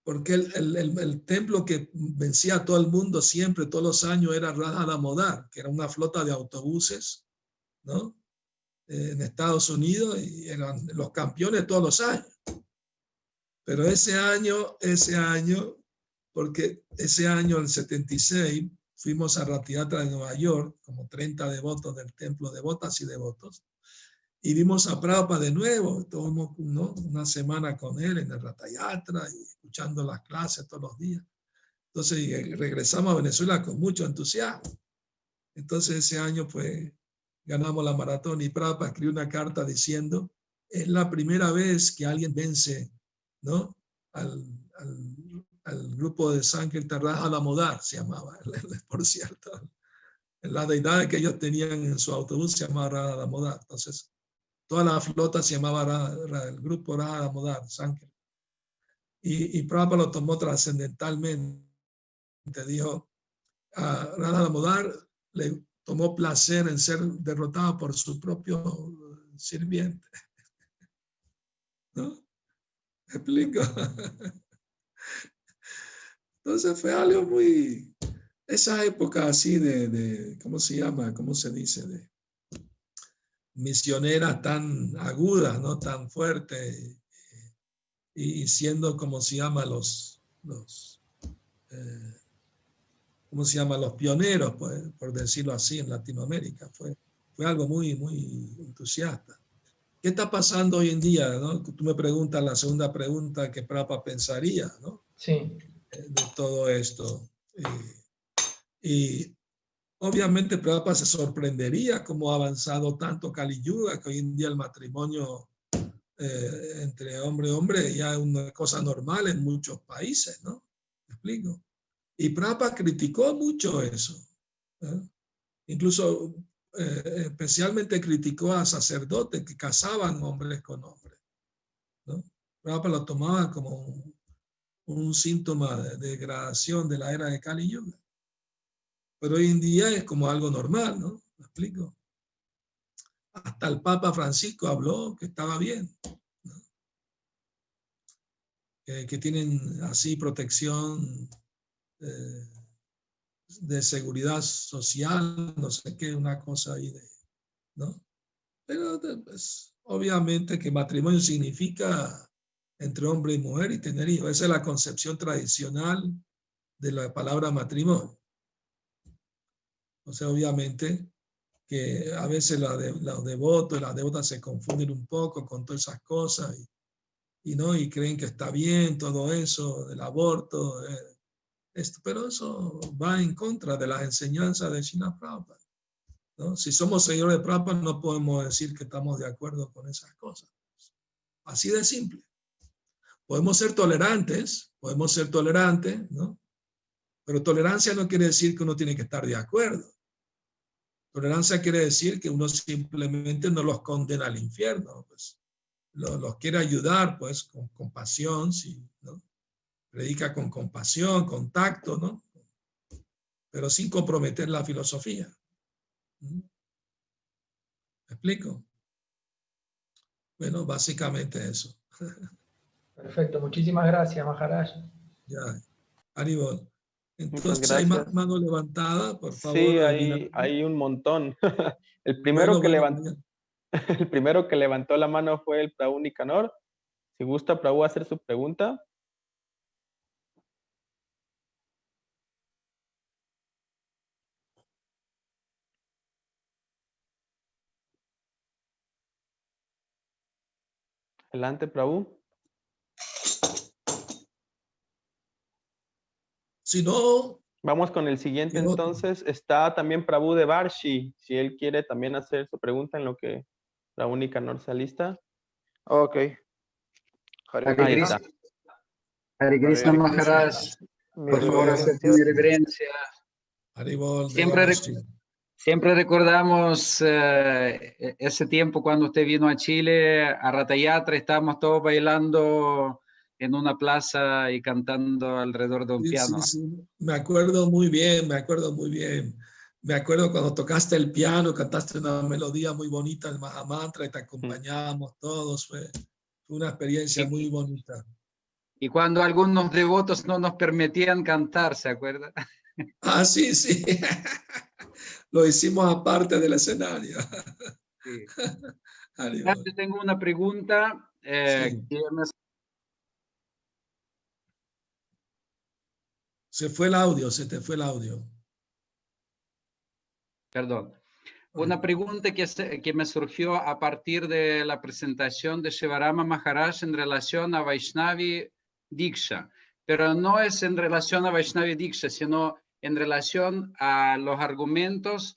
porque el templo que vencía a todo el mundo siempre, todos los años, era Radha Damodar, que era una flota de autobuses, ¿no? En Estados Unidos, y eran los campeones todos los años. Pero ese año, porque ese año, el 76, fuimos a Ratiyatra de Nueva York, como 30 devotos del templo, devotas y devotos, y vimos a Prabhupada de nuevo, estuvimos, ¿no? Una semana con él en el Ratiyatra, y escuchando las clases todos los días. Entonces regresamos a Venezuela con mucho entusiasmo. Entonces ese año pues ganamos la maratón y Prabhupada escribió una carta diciendo: es la primera vez que alguien vence, ¿no? al grupo de Sankirtan Radha Damodar, se llamaba, por cierto. La deidad que ellos tenían en su autobús se llamaba Radha Damodar. Entonces toda la flota se llamaba el grupo Radha Damodar, Sankirtan. Y Prabhupada lo tomó trascendentalmente. Dijo: a Radha Damodar le tomó placer en ser derrotado por su propio sirviente, ¿no? ¿Me explico? Entonces fue algo muy... Esa época así ¿cómo se llama? ¿Cómo se dice? De misioneras tan agudas, ¿no? Tan fuertes. Y siendo, ¿cómo se llama? ¿Cómo se llama? Los pioneros, pues, por decirlo así, en Latinoamérica. Fue algo muy, muy entusiasta. ¿Qué está pasando hoy en día? ¿No? Tú me preguntas la segunda pregunta que Prabhupada pensaría, ¿no? Sí. De todo esto. Y obviamente Prabhupada se sorprendería cómo ha avanzado tanto Kali Yuga, que hoy en día el matrimonio entre hombre y hombre ya es una cosa normal en muchos países, ¿no? ¿Me explico? Y Prabhupada criticó mucho eso. Incluso especialmente criticó a sacerdotes que casaban hombres con hombres, ¿no? Prabhupada lo tomaba como un síntoma de degradación de la era de Kali Yuga. Pero hoy en día es como algo normal, ¿no? ¿Me explico? Hasta el Papa Francisco habló que estaba bien, ¿no? Que tienen así protección de seguridad social, no sé qué, una cosa ahí, ¿no? Pero pues, obviamente que matrimonio significa entre hombre y mujer y tener hijos. Esa es la concepción tradicional de la palabra matrimonio. O sea, obviamente que a veces los devotos y las devotas se confunden un poco con todas esas cosas y creen que está bien todo eso del aborto, pero eso va en contra de las enseñanzas de Srila Prabhupada, ¿no? Si somos seguidores de Prabhupada no podemos decir que estamos de acuerdo con esas cosas. Así de simple. Podemos ser tolerantes, ¿no? Pero tolerancia no quiere decir que uno tiene que estar de acuerdo. Tolerancia quiere decir que uno simplemente no los condena al infierno, pues los quiere ayudar, pues, con compasión, sí, ¿no? Predica con compasión, con tacto, ¿no? Pero sin comprometer la filosofía. ¿Me explico? Bueno, básicamente eso. Perfecto, muchísimas gracias, Maharaj. Ya, Haribol. Entonces, ¿hay más mano levantada? Por favor. Sí, hay un montón. El primero que levantó la mano fue el Prabhu Nicanor. Si gusta, Prabhu, hacer su pregunta. Adelante, Prabhu. Si no... Vamos con el siguiente entonces. Está también Prabhu de Barshi. Si él quiere también hacer su pregunta en lo que Prabhu Nicanor se alista. Ok. Ahí está. Hare Krishna Maharaj, por favor, acepte mi reverencia. Siempre recordamos ese tiempo cuando usted vino a Chile, a Ratayatra, estábamos todos bailando en una plaza y cantando alrededor de un piano. Sí. Me acuerdo muy bien. Me acuerdo cuando tocaste el piano, cantaste una melodía muy bonita, el Mahamantra, y te acompañábamos todos. Fue una experiencia muy bonita. Y cuando algunos devotos no nos permitían cantar, ¿se acuerda? Ah, sí. Lo hicimos aparte del escenario. Sí. Yo tengo una pregunta. Se fue el audio, se te fue el audio. Perdón. Una pregunta que me surgió a partir de la presentación de Shivarama Maharaj en relación a Vaishnavi Diksha, pero no es en relación a Vaishnavi Diksha, sino en relación a los argumentos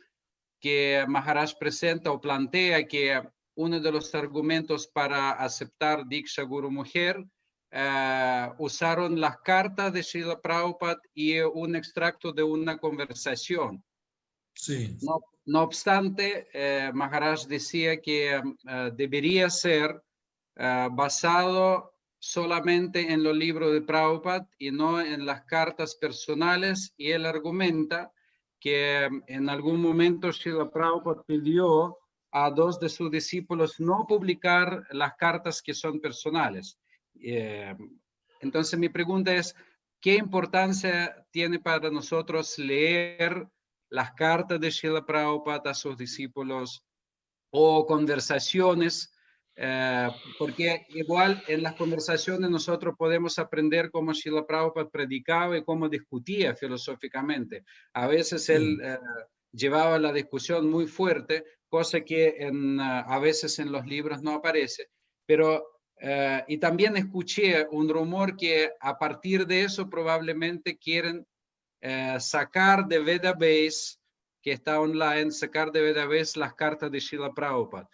que Maharaj presenta o plantea, que uno de los argumentos para aceptar Diksha Guru Mujer usaron las cartas de Srila Prabhupada y un extracto de una conversación. Sí. No obstante, Maharaj decía que debería ser basado solamente en los libros de Prabhupada y no en las cartas personales, y él argumenta que en algún momento Srila Prabhupada pidió a dos de sus discípulos no publicar las cartas que son personales. Entonces mi pregunta es, ¿qué importancia tiene para nosotros leer las cartas de Srila Prabhupada a sus discípulos o conversaciones? Porque igual en las conversaciones nosotros podemos aprender cómo Srila Prabhupada predicaba y cómo discutía filosóficamente. A veces él llevaba la discusión muy fuerte, cosa que a veces en los libros no aparece. Pero, y también escuché un rumor que a partir de eso probablemente quieren sacar de Vedabase, que está online, sacar de Vedabase las cartas de Srila Prabhupada.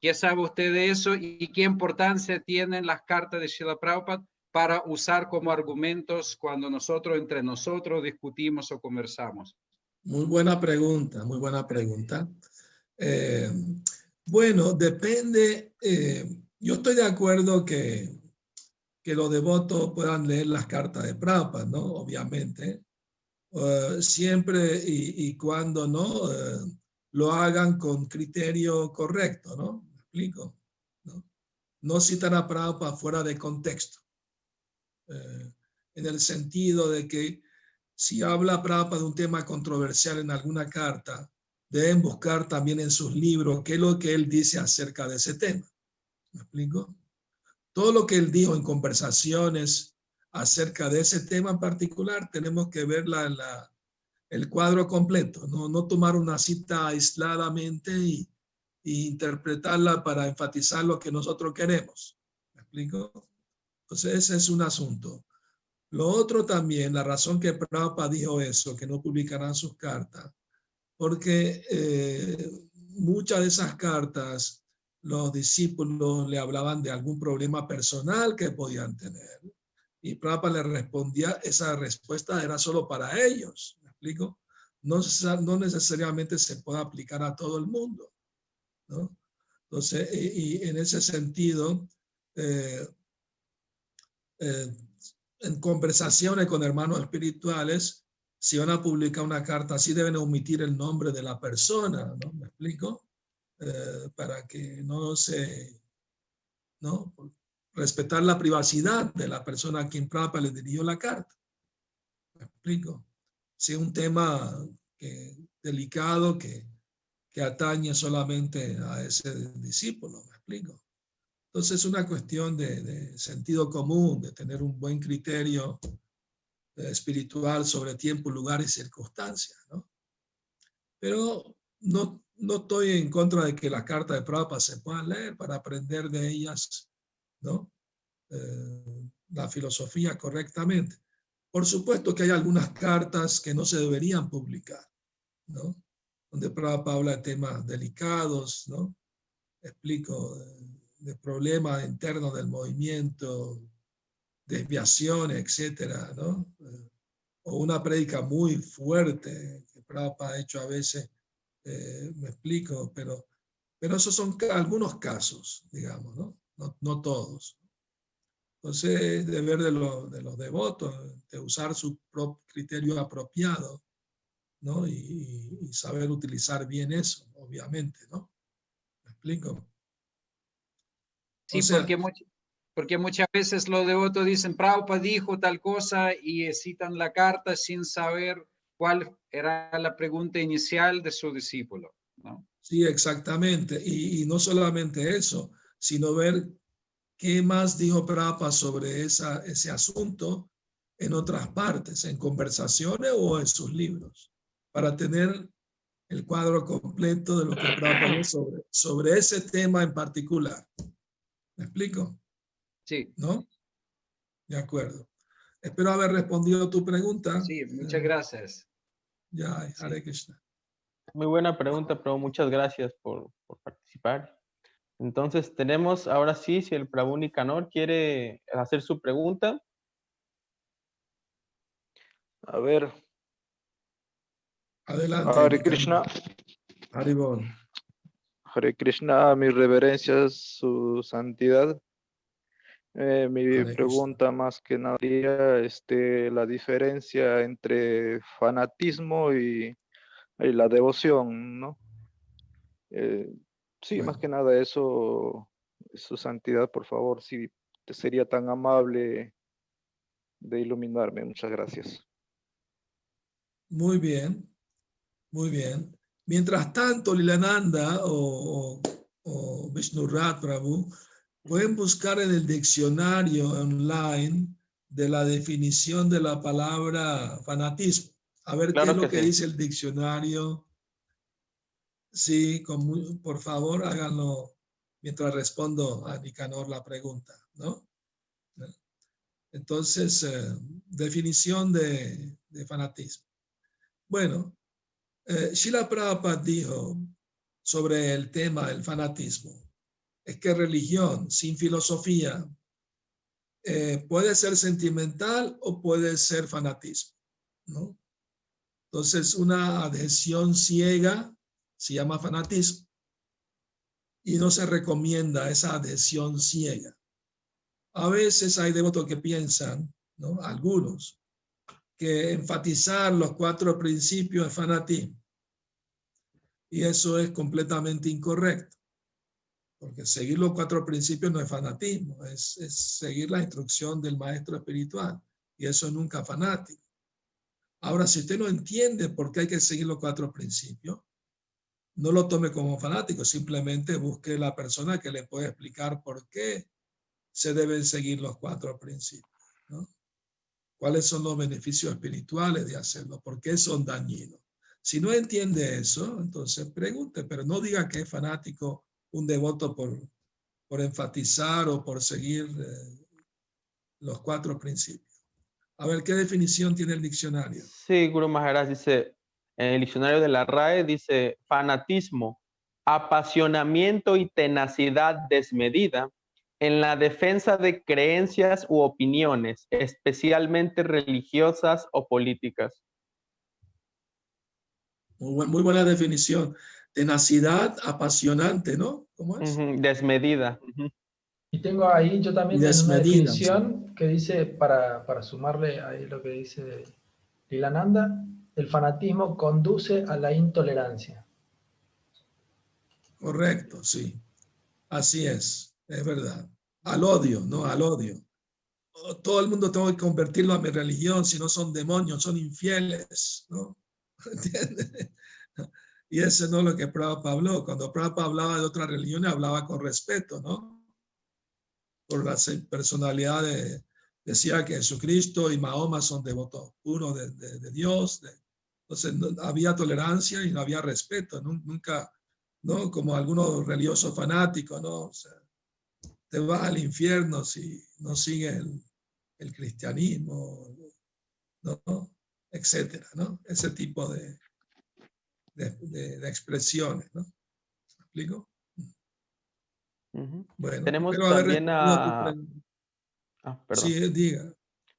¿Qué sabe usted de eso y qué importancia tienen las cartas de Srila Prabhupada para usar como argumentos cuando nosotros entre nosotros discutimos o conversamos? Muy buena pregunta, muy buena pregunta. Bueno, depende. Yo estoy de acuerdo que los devotos puedan leer las cartas de Prabhupada, ¿no? Obviamente. Siempre y cuando no lo hagan con criterio correcto, ¿no? ¿Me explico? No citan a Prabhupada fuera de contexto. En el sentido de que si habla Prabhupada de un tema controversial en alguna carta, deben buscar también en sus libros qué es lo que él dice acerca de ese tema. ¿Me explico? Todo lo que él dijo en conversaciones acerca de ese tema en particular, tenemos que verla en el cuadro completo, no tomar una cita aisladamente y interpretarla para enfatizar lo que nosotros queremos. ¿Me explico? Entonces ese es un asunto. Lo otro también, la razón que Prabhupada dijo eso, que no publicarán sus cartas, porque muchas de esas cartas los discípulos le hablaban de algún problema personal que podían tener. Y Prabhupada le respondía, esa respuesta era solo para ellos. ¿Me explico? No necesariamente se puede aplicar a todo el mundo, ¿no? Entonces, y en ese sentido, en conversaciones con hermanos espirituales, si van a publicar una carta así, deben omitir el nombre de la persona, ¿no? ¿Me explico? Para que no se, ¿no? Respetar la privacidad de la persona a quien Prabhupada le dirigió la carta. ¿Me explico? Si es un tema delicado que atañe solamente a ese discípulo, ¿me explico? Entonces es una cuestión de sentido común, de tener un buen criterio espiritual sobre tiempo, lugar y circunstancias, ¿no? Pero no estoy en contra de que las cartas de Prabhupada se puedan leer para aprender de ellas, ¿no? La filosofía correctamente. Por supuesto que hay algunas cartas que no se deberían publicar, ¿no? Donde Prabhupada habla de temas delicados, ¿no? Explico de problemas internos del movimiento, desviaciones, etcétera, ¿no? O una prédica muy fuerte que Prabhupada ha hecho a veces, me explico, pero esos son algunos casos, digamos, ¿no? No todos. Entonces, deber de los devotos, de usar su propio criterio apropiado, ¿no? Y saber utilizar bien eso, obviamente, ¿no? ¿Me explico? Sí, porque muchas veces los devotos dicen, Prabhupada dijo tal cosa y citan la carta sin saber cuál era la pregunta inicial de su discípulo, ¿no? Sí, exactamente. Y no solamente eso, sino ver qué más dijo Prabhupada sobre ese asunto en otras partes, en conversaciones o en sus libros, para tener el cuadro completo de lo que Prabhupada dijo sobre ese tema en particular. ¿Me explico? Sí. ¿No? De acuerdo. Espero haber respondido tu pregunta. Sí, muchas gracias. Ya, Hare Krishna. Muy buena pregunta, pero muchas gracias por participar. Entonces tenemos ahora sí, si el Prabhu Nicanor quiere hacer su pregunta. A ver. Adelante. Hare Krishna. Haribol. Hare Krishna, mis reverencias, su santidad. Mi Hare pregunta Krishna. más que nada sería la diferencia entre fanatismo y la devoción, ¿no? Sí, Bueno. más que nada eso, su santidad, por favor, si sería tan amable de iluminarme. Muchas gracias. Muy bien, muy bien. Mientras tanto, Lilananda o Vishnurrat Prabhu pueden buscar en el diccionario online de la definición de la palabra fanatismo. A ver qué es lo que dice el diccionario. Sí, por favor, háganlo mientras respondo a Nicanor la pregunta, ¿no? Entonces, definición de fanatismo. Bueno, Srila Prabhupada dijo sobre el tema del fanatismo, es que religión sin filosofía puede ser sentimental o puede ser fanatismo, ¿no? Entonces, una adhesión ciega se llama fanatismo y no se recomienda esa adhesión ciega. A veces hay devotos que piensan, ¿no? Algunos, que enfatizar los 4 principios es fanatismo. Y eso es completamente incorrecto. Porque seguir los 4 principios no es fanatismo, es seguir la instrucción del maestro espiritual. Y eso nunca es fanático. Ahora, si usted no entiende por qué hay que seguir los 4 principios, no lo tome como fanático, simplemente busque la persona que le puede explicar por qué se deben seguir los 4 principios, ¿no? ¿Cuáles son los beneficios espirituales de hacerlo? ¿Por qué son dañinos? Si no entiende eso, entonces pregunte, pero no diga que es fanático un devoto por enfatizar o por seguir los 4 principios. A ver, ¿qué definición tiene el diccionario? Sí, Guru Maharaj dice, en el diccionario de la RAE dice fanatismo, apasionamiento y tenacidad desmedida en la defensa de creencias u opiniones, especialmente religiosas o políticas. Muy buena definición. Tenacidad apasionante, ¿no? ¿Cómo es? Desmedida. Y tengo ahí yo también una definición que dice, para sumarle ahí lo que dice Lilananda, el fanatismo conduce a la intolerancia. Correcto, sí. Así es verdad. Al odio, ¿no? Al odio. Todo el mundo tengo que convertirlo a mi religión, si no son demonios, son infieles, ¿no? ¿Entiendes? Y eso no es lo que Prabhupada habló. Cuando Prabhupada hablaba de otras religiones, hablaba con respeto, ¿no? Por la personalidad decía que Jesucristo y Mahoma son devotos puros de Dios. Entonces no había tolerancia y no había respeto, nunca, ¿no? Como algunos religiosos fanáticos, ¿no? O sea, te vas al infierno si no sigues el cristianismo, ¿no? Etcétera, ¿no? Ese tipo de expresiones, ¿no? ¿Me explico? Bueno, tenemos también sí, diga.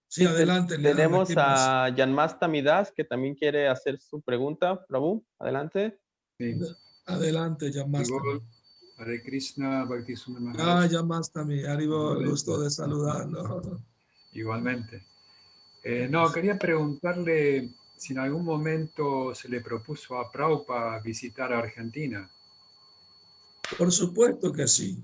Sí, adelante. Tenemos a Janmastami Das, que también quiere hacer su pregunta. Prabhu, adelante. Sí. Adelante, Janmastami. Hare Krishna, Bhakti Sundar Maharaj. Janmastami, Haribol, gusto de saludarlo. Igualmente. No, quería preguntarle si en algún momento se le propuso a Prabhupada visitar a Argentina. Por supuesto que sí.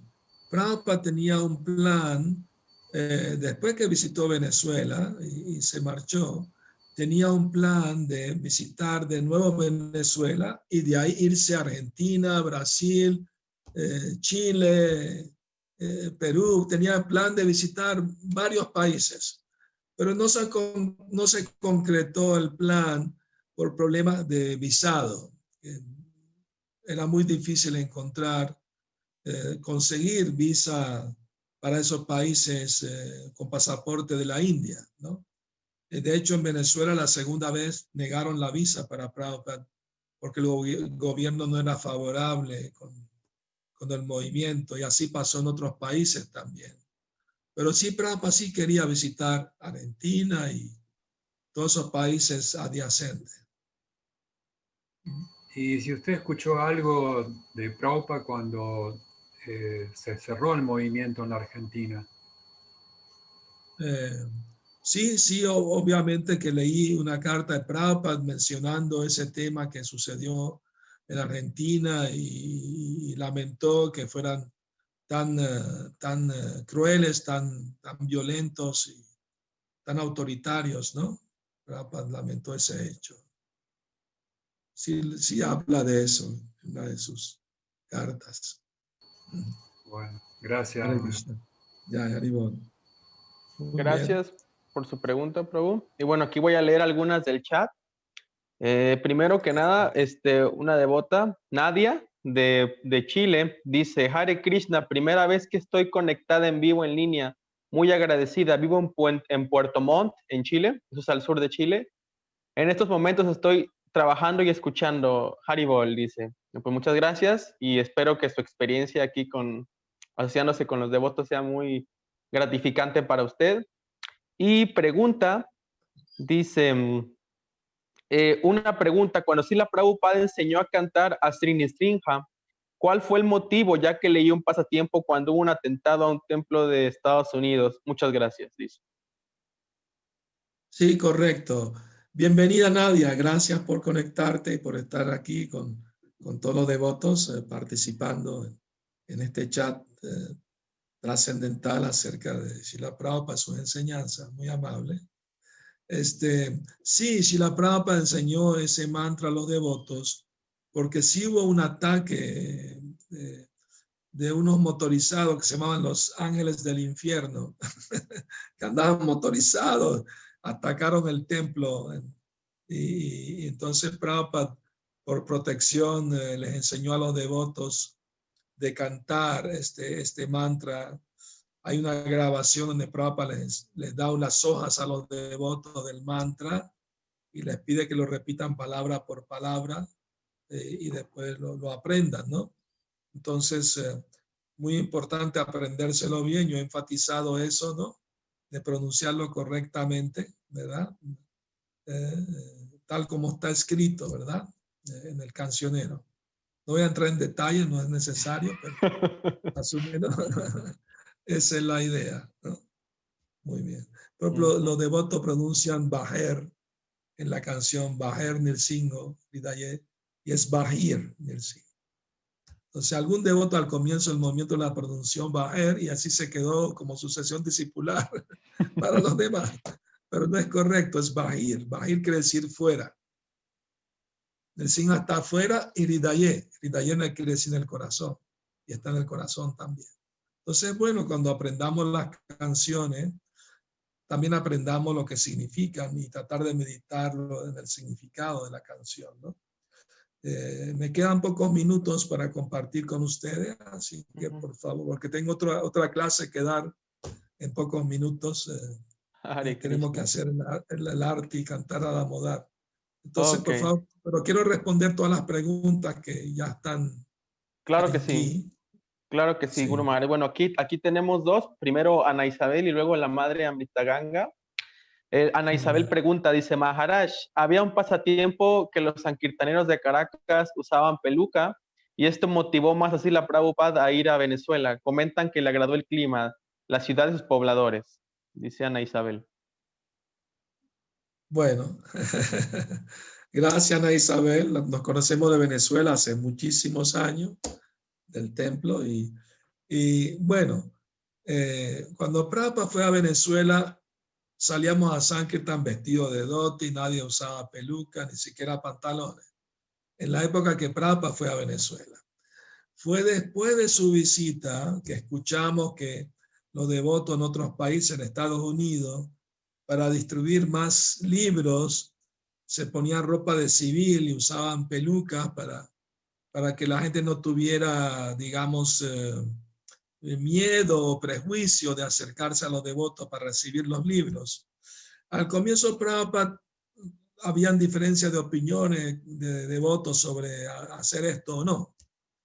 Prabhupada tenía un plan, después que visitó Venezuela y se marchó, tenía un plan de visitar de nuevo Venezuela y de ahí irse a Argentina, Brasil, Chile, Perú. Tenía el plan de visitar varios países, pero no se concretó el plan por problemas de visado. Era muy difícil conseguir visa para esos países con pasaporte de la India, ¿no? De hecho, en Venezuela la segunda vez negaron la visa para Prabhupada porque el gobierno no era favorable con el movimiento, y así pasó en otros países también. Pero sí, Prabhupada sí quería visitar Argentina y todos esos países adyacentes. Y si usted escuchó algo de Prabhupada cuando se cerró el movimiento en la Argentina. Sí, obviamente que leí una carta de Prabhupada mencionando ese tema que sucedió en Argentina y lamentó que fueran tan crueles, tan violentos y tan autoritarios, ¿no? Prabhupada lamentó ese hecho. Sí habla de eso en una de sus cartas. Bueno, gracias. Ya, Haribol. Gracias por su pregunta, Prabhu. Y bueno, aquí voy a leer algunas del chat. Primero que nada, una devota, Nadia, de Chile, dice: Hare Krishna, primera vez que estoy conectada en vivo en línea, muy agradecida. Vivo en Puerto Montt, en Chile, eso es al sur de Chile. En estos momentos estoy trabajando y escuchando. Haribol, dice. Pues muchas gracias y espero que su experiencia aquí asociándose con los devotos sea muy gratificante para usted. Y pregunta, dice, una pregunta, cuando Srila Prabhupada enseñó a cantar a Srini Srinja, ¿cuál fue el motivo? Ya que leí un pasatiempo cuando hubo un atentado a un templo de Estados Unidos. Muchas gracias, dice. Sí, correcto. Bienvenida, Nadia. Gracias por conectarte y por estar aquí con todos los devotos participando en este chat trascendental acerca de Srila Prabhupada, sus enseñanzas. Muy amable. Sí, Srila Prabhupada enseñó ese mantra a los devotos porque sí hubo un ataque de unos motorizados que se llamaban los ángeles del infierno, que andaban motorizados, atacaron el templo y entonces Prabhupada, por protección, les enseñó a los devotos de cantar este mantra. Hay una grabación donde Prabhupada les da unas hojas a los devotos del mantra y les pide que lo repitan palabra por palabra y después lo aprendan, ¿no? Entonces, muy importante aprendérselo bien. Yo he enfatizado eso, ¿no? De pronunciarlo correctamente, ¿verdad? Tal como está escrito, ¿verdad? En el cancionero. No voy a entrar en detalles, no es necesario, pero más o menos esa es la idea, ¿no? Muy bien. Por ejemplo, los devotos pronuncian Bajer en la canción Bajer Nirsingo Hridaye y es Bajir Nirsingo. Entonces, algún devoto al comienzo del movimiento la pronunció Bajer y así se quedó como sucesión discipular para los demás. Pero no es correcto, es Bajir. Bajir quiere decir fuera. Nirsinga está afuera y Hridaye. Hridaye no quiere decir en el corazón y está en el corazón también. Entonces, bueno, cuando aprendamos las canciones, también aprendamos lo que significan y tratar de meditarlo en el significado de la canción, ¿no? Me quedan pocos minutos para compartir con ustedes, así que por favor, porque tengo otra clase que dar en pocos minutos. Tenemos que hacer el arte y cantar a la modar. Entonces, por favor, pero quiero responder todas las preguntas que ya están. Claro que sí. Claro que sí, Guru Maharaj. Bueno, aquí tenemos dos. Primero Ana Isabel y luego la madre Amrita Ganga. Ana Isabel pregunta, dice: Maharaj, había un pasatiempo que los sankirtaneros de Caracas usaban peluca y esto motivó más así la Prabhupada a ir a Venezuela. Comentan que le agradó el clima, la ciudad y sus pobladores, dice Ana Isabel. Bueno, gracias Ana Isabel. Nos conocemos de Venezuela hace muchísimos años, del templo y bueno, cuando Prabhupada fue a Venezuela, salíamos a Sankirtan vestidos de dhoti, nadie usaba peluca, ni siquiera pantalones. En la época que Prabhupada fue a Venezuela. Fue después de su visita que escuchamos que los devotos en otros países, en Estados Unidos, para distribuir más libros, se ponían ropa de civil y usaban pelucas para que la gente no tuviera, digamos, miedo o prejuicio de acercarse a los devotos para recibir los libros. Al comienzo Prabhupada habían diferencias de opiniones de devotos sobre hacer esto o no.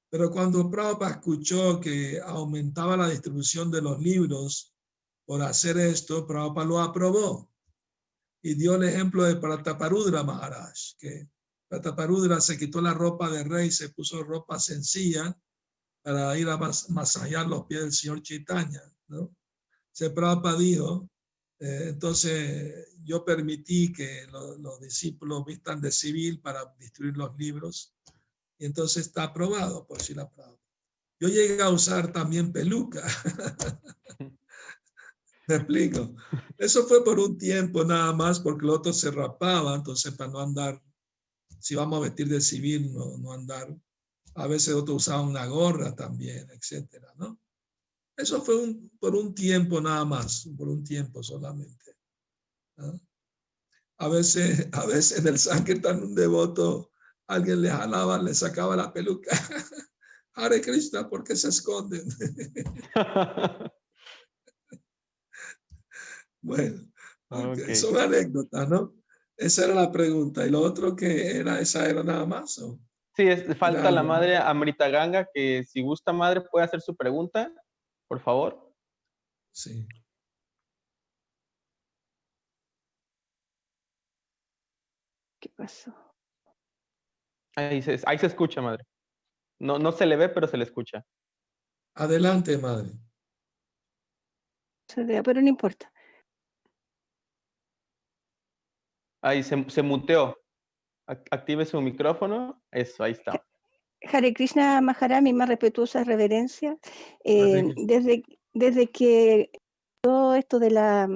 Pero cuando Prabhupada escuchó que aumentaba la distribución de los libros por hacer esto, Prabhupada lo aprobó y dio el ejemplo de Prataparudra Maharaj, que Prataparudra se quitó la ropa de rey, se puso ropa sencilla para ir a masajear los pies del señor Chaitanya, ¿no? Se Prabhupada dijo, entonces yo permití que los discípulos vistan de civil para distribuir los libros y entonces está aprobado por Srila Prabhupada. Yo llegué a usar también peluca. ¿Me explico? Eso fue por un tiempo nada más, porque el otro se rapaba, entonces para no andar, si vamos a vestir de civil, no andar. A veces otro usaba una gorra también, etcétera, ¿no? Eso fue por un tiempo nada más, por un tiempo solamente, ¿no? A veces del Sankirtan un devoto, alguien le jalaba, le sacaba la peluca. Hare Krishna, ¿por qué se esconden? Bueno, okay. Son anécdotas, ¿no? Esa era la pregunta. ¿Y lo otro que era, esa era nada más? ¿O? Sí, falta la madre Amrita Ganga, que si gusta, madre, puede hacer su pregunta, por favor. Sí. ¿Qué pasó? Ahí se escucha, madre. No se le ve, pero se le escucha. Adelante, madre. Se vea, pero no importa. Ahí se muteó. Active su micrófono. Eso, ahí está. Hare Krishna Maharaj, mi más respetuosa reverencia. Desde que todo esto de la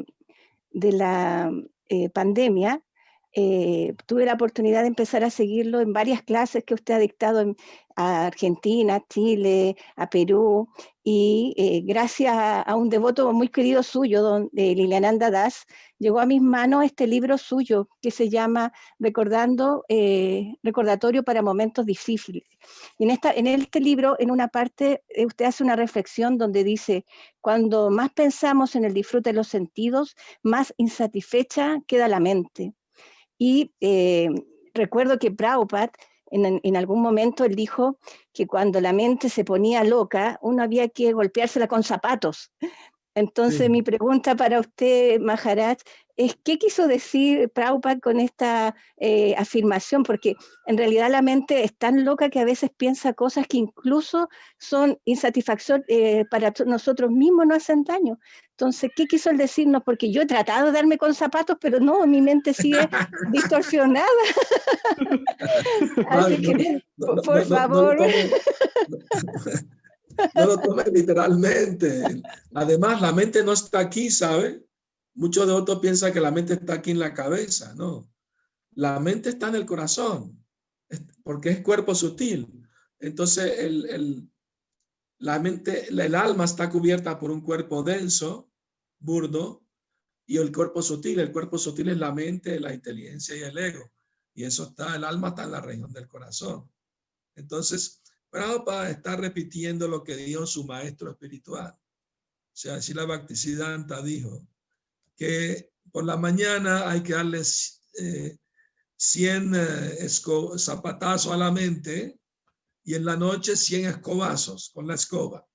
pandemia, tuve la oportunidad de empezar a seguirlo en varias clases que usted ha dictado a Argentina, a Chile, a Perú, y gracias a un devoto muy querido suyo, Liliananda Das, llegó a mis manos este libro suyo que se llama Recordatorio para Momentos Difíciles. Y en este libro, en una parte, usted hace una reflexión donde dice: cuando más pensamos en el disfrute de los sentidos, más insatisfecha queda la mente. Y recuerdo que Prabhupada, en algún momento, él dijo que cuando la mente se ponía loca, uno había que golpeársela con zapatos. Entonces, sí, mi pregunta para usted, Maharaj, es ¿qué quiso decir Prabhupada con esta afirmación? Porque en realidad la mente es tan loca que a veces piensa cosas que incluso son insatisfacción para nosotros mismos, no hacen daño. Entonces, ¿qué quiso él decirnos? Porque yo he tratado de darme con zapatos, pero no, mi mente sigue distorsionada. Así que, por favor... No lo tomes literalmente. Además, la mente no está aquí, ¿sabe? Muchos de otros piensan que la mente está aquí en la cabeza, ¿no? La mente está en el corazón, porque es cuerpo sutil. Entonces, la mente, el alma está cubierta por un cuerpo denso, burdo, y el cuerpo sutil es la mente, la inteligencia y el ego. Y el alma está en la región del corazón. Entonces, Prabhupada está repitiendo lo que dijo su maestro espiritual. O sea, Srila Bhaktisiddhanta dijo que por la mañana hay que darle 100 zapatazos a la mente y en la noche 100 escobazos con la escoba.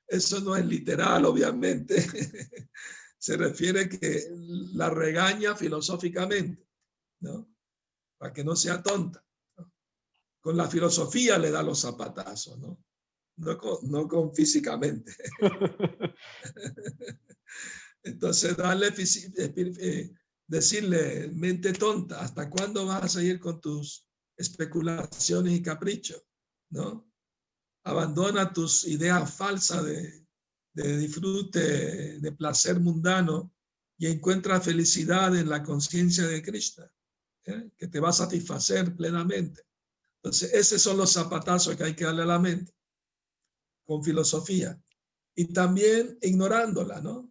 Eso no es literal, obviamente. Se refiere que la regaña filosóficamente, ¿no? Para que no sea tonta. Con la filosofía le da los zapatazos, ¿no? No con físicamente. Entonces, decirle, mente tonta, ¿hasta cuándo vas a seguir con tus especulaciones y caprichos? ¿No? Abandona tus ideas falsas de disfrute, de placer mundano y encuentra felicidad en la conciencia de Krishna, que te va a satisfacer plenamente. Entonces, esos son los zapatazos que hay que darle a la mente, con filosofía. Y también ignorándola, ¿no?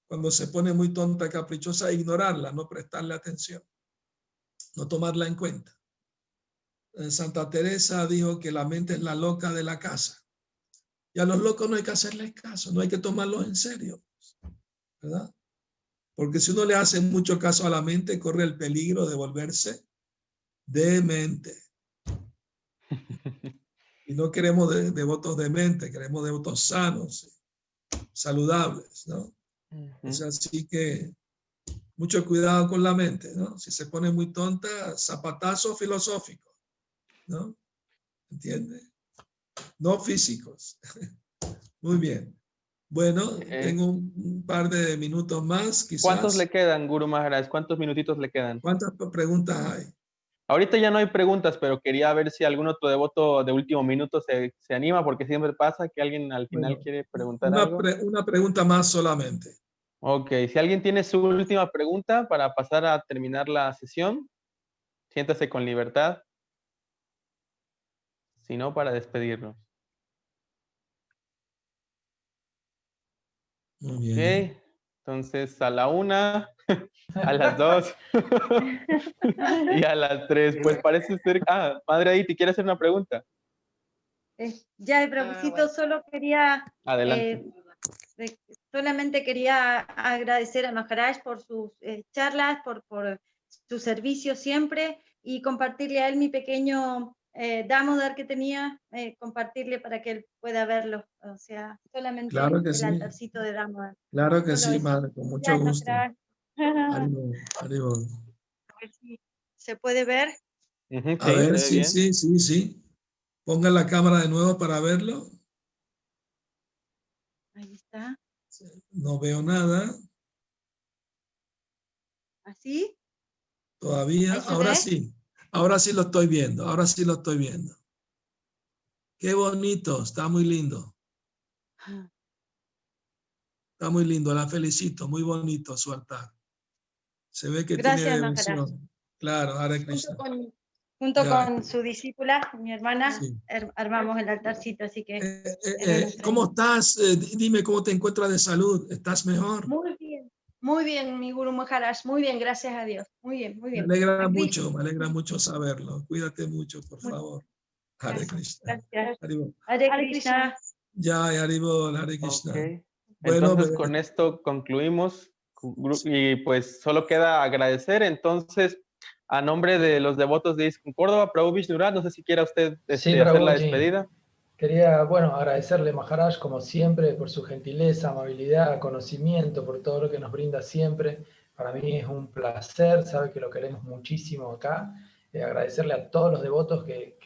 Cuando se pone muy tonta, caprichosa, ignorarla, no prestarle atención, no tomarla en cuenta. Santa Teresa dijo que la mente es la loca de la casa. Y a los locos no hay que hacerles caso, no hay que tomarlos en serio, ¿verdad? Porque si uno le hace mucho caso a la mente, corre el peligro de volverse demente. Y no queremos devotos dementes, queremos devotos sanos, saludables, ¿no? O sea, así que mucho cuidado con la mente, ¿no? Si se pone muy tonta, zapatazo filosófico, ¿no? ¿Entiende? No físicos. Muy bien. Bueno, tengo un par de minutos más, quizás. ¿Cuántos le quedan, Guru Maharaj? ¿Cuántos minutitos le quedan? ¿Cuántas preguntas hay? Ahorita ya no hay preguntas, pero quería ver si algún otro devoto de último minuto se anima, porque siempre pasa que alguien al final quiere preguntar algo. Una pregunta más solamente. Ok, si alguien tiene su última pregunta para pasar a terminar la sesión, siéntase con libertad. Si no, para despedirnos. Muy bien. Ok, entonces a la 1, a las 2 y a las 3. Pues parece ser... Madre Aditi, ¿quiere hacer una pregunta? Ya, Prabhucito, solo quería... Adelante. Solamente quería agradecer a Maharaj por sus charlas, por su servicio siempre, y compartirle a él mi pequeño Damodar que tenía, compartirle para que él pueda verlo. O sea, solamente claro que el sí. altarcito de Damodar. Claro que Solo sí, eso. madre, con mucho gusto. Ánimo. A ver si se puede ver. A ver, sí. Ponga la cámara de nuevo para verlo. Ahí está. No veo nada. ¿Así? Todavía, ahora sí. Ahora sí lo estoy viendo. Qué bonito, está muy lindo. Está muy lindo, la felicito, muy bonito su altar. Se ve que tiene devoción. Claro, Hare Krishna. Junto con su discípula, mi hermana, armamos el altarcito, así que... ¿Cómo estás? Dime cómo te encuentras de salud. ¿Estás mejor? Muy bien, mi Guru Maharaj, muy bien, gracias a Dios. Muy bien. Me alegra mucho saberlo. Cuídate mucho, por favor. Hare Krishna. Gracias. Hare Krishna. Ya, Haribol, Hare Krishna. Okay. Bueno, entonces con esto concluimos y pues solo queda agradecer entonces a nombre de los devotos de ISKCON Córdoba, Prabhu Vishnuraj, no sé si quiera usted hacer la despedida. Quería, agradecerle, Maharaj, como siempre, por su gentileza, amabilidad, conocimiento, por todo lo que nos brinda siempre. Para mí es un placer, sabe que lo queremos muchísimo acá. Agradecerle a todos los devotos que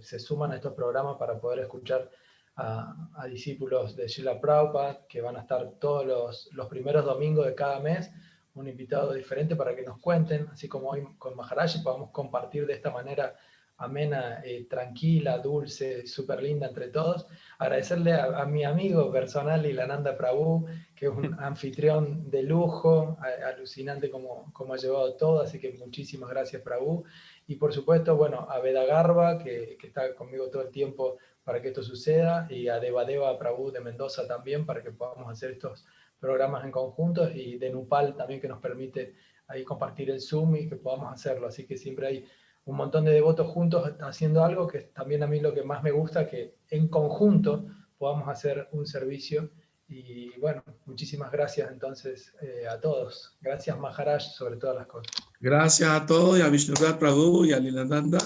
se suman a estos programas para poder escuchar a discípulos de Srila Prabhupada, que van a estar todos los primeros domingos de cada mes, un invitado diferente para que nos cuenten, así como hoy con Maharaj, y podamos compartir de esta manera amena, tranquila, dulce, súper linda entre todos. Agradecerle a mi amigo personal, Ilananda Prabhu, que es un anfitrión de lujo, alucinante como ha llevado todo, así que muchísimas gracias, Prabhu. Y por supuesto, a Veda Garba, que está conmigo todo el tiempo para que esto suceda, y a Devadeva Prabhu de Mendoza también, para que podamos hacer estos programas en conjunto, y de Nupal también, que nos permite ahí compartir el Zoom y que podamos hacerlo. Así que siempre hay un montón de devotos juntos haciendo algo, que también a mí lo que más me gusta, que en conjunto podamos hacer un servicio. Y muchísimas gracias entonces a todos. Gracias, Maharaj, sobre todas las cosas. Gracias a todos, y a Vishnuraj Prabhu y a Lilananda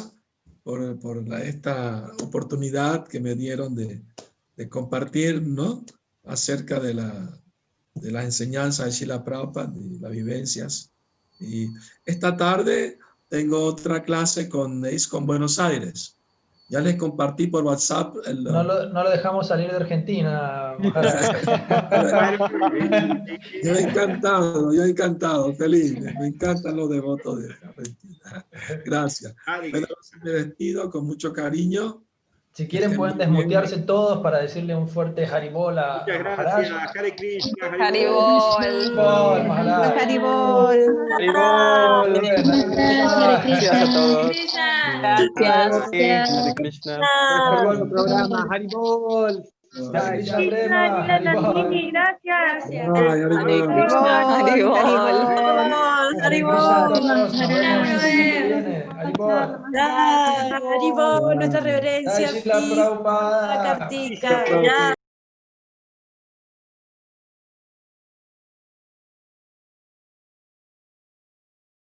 por esta oportunidad que me dieron de compartir, ¿no?, acerca de la enseñanza de Srila Prabhupada, de las vivencias. Y esta tarde tengo otra clase con ISKCON Buenos Aires. Ya les compartí por WhatsApp. No lo dejamos salir de Argentina. Yo encantado, feliz. Me encantan los devotos de Argentina. Gracias. Me despido con mucho cariño. Si quieren pueden desmutearse todos para decirle un fuerte Haribol a Maharaj. Muchas gracias, Hare Krishna, Haribol. Haribol. Gracias a todos. Gracias. Hare Krishna. Buen programa, Haribol. Gracias. Nuestra reverencia.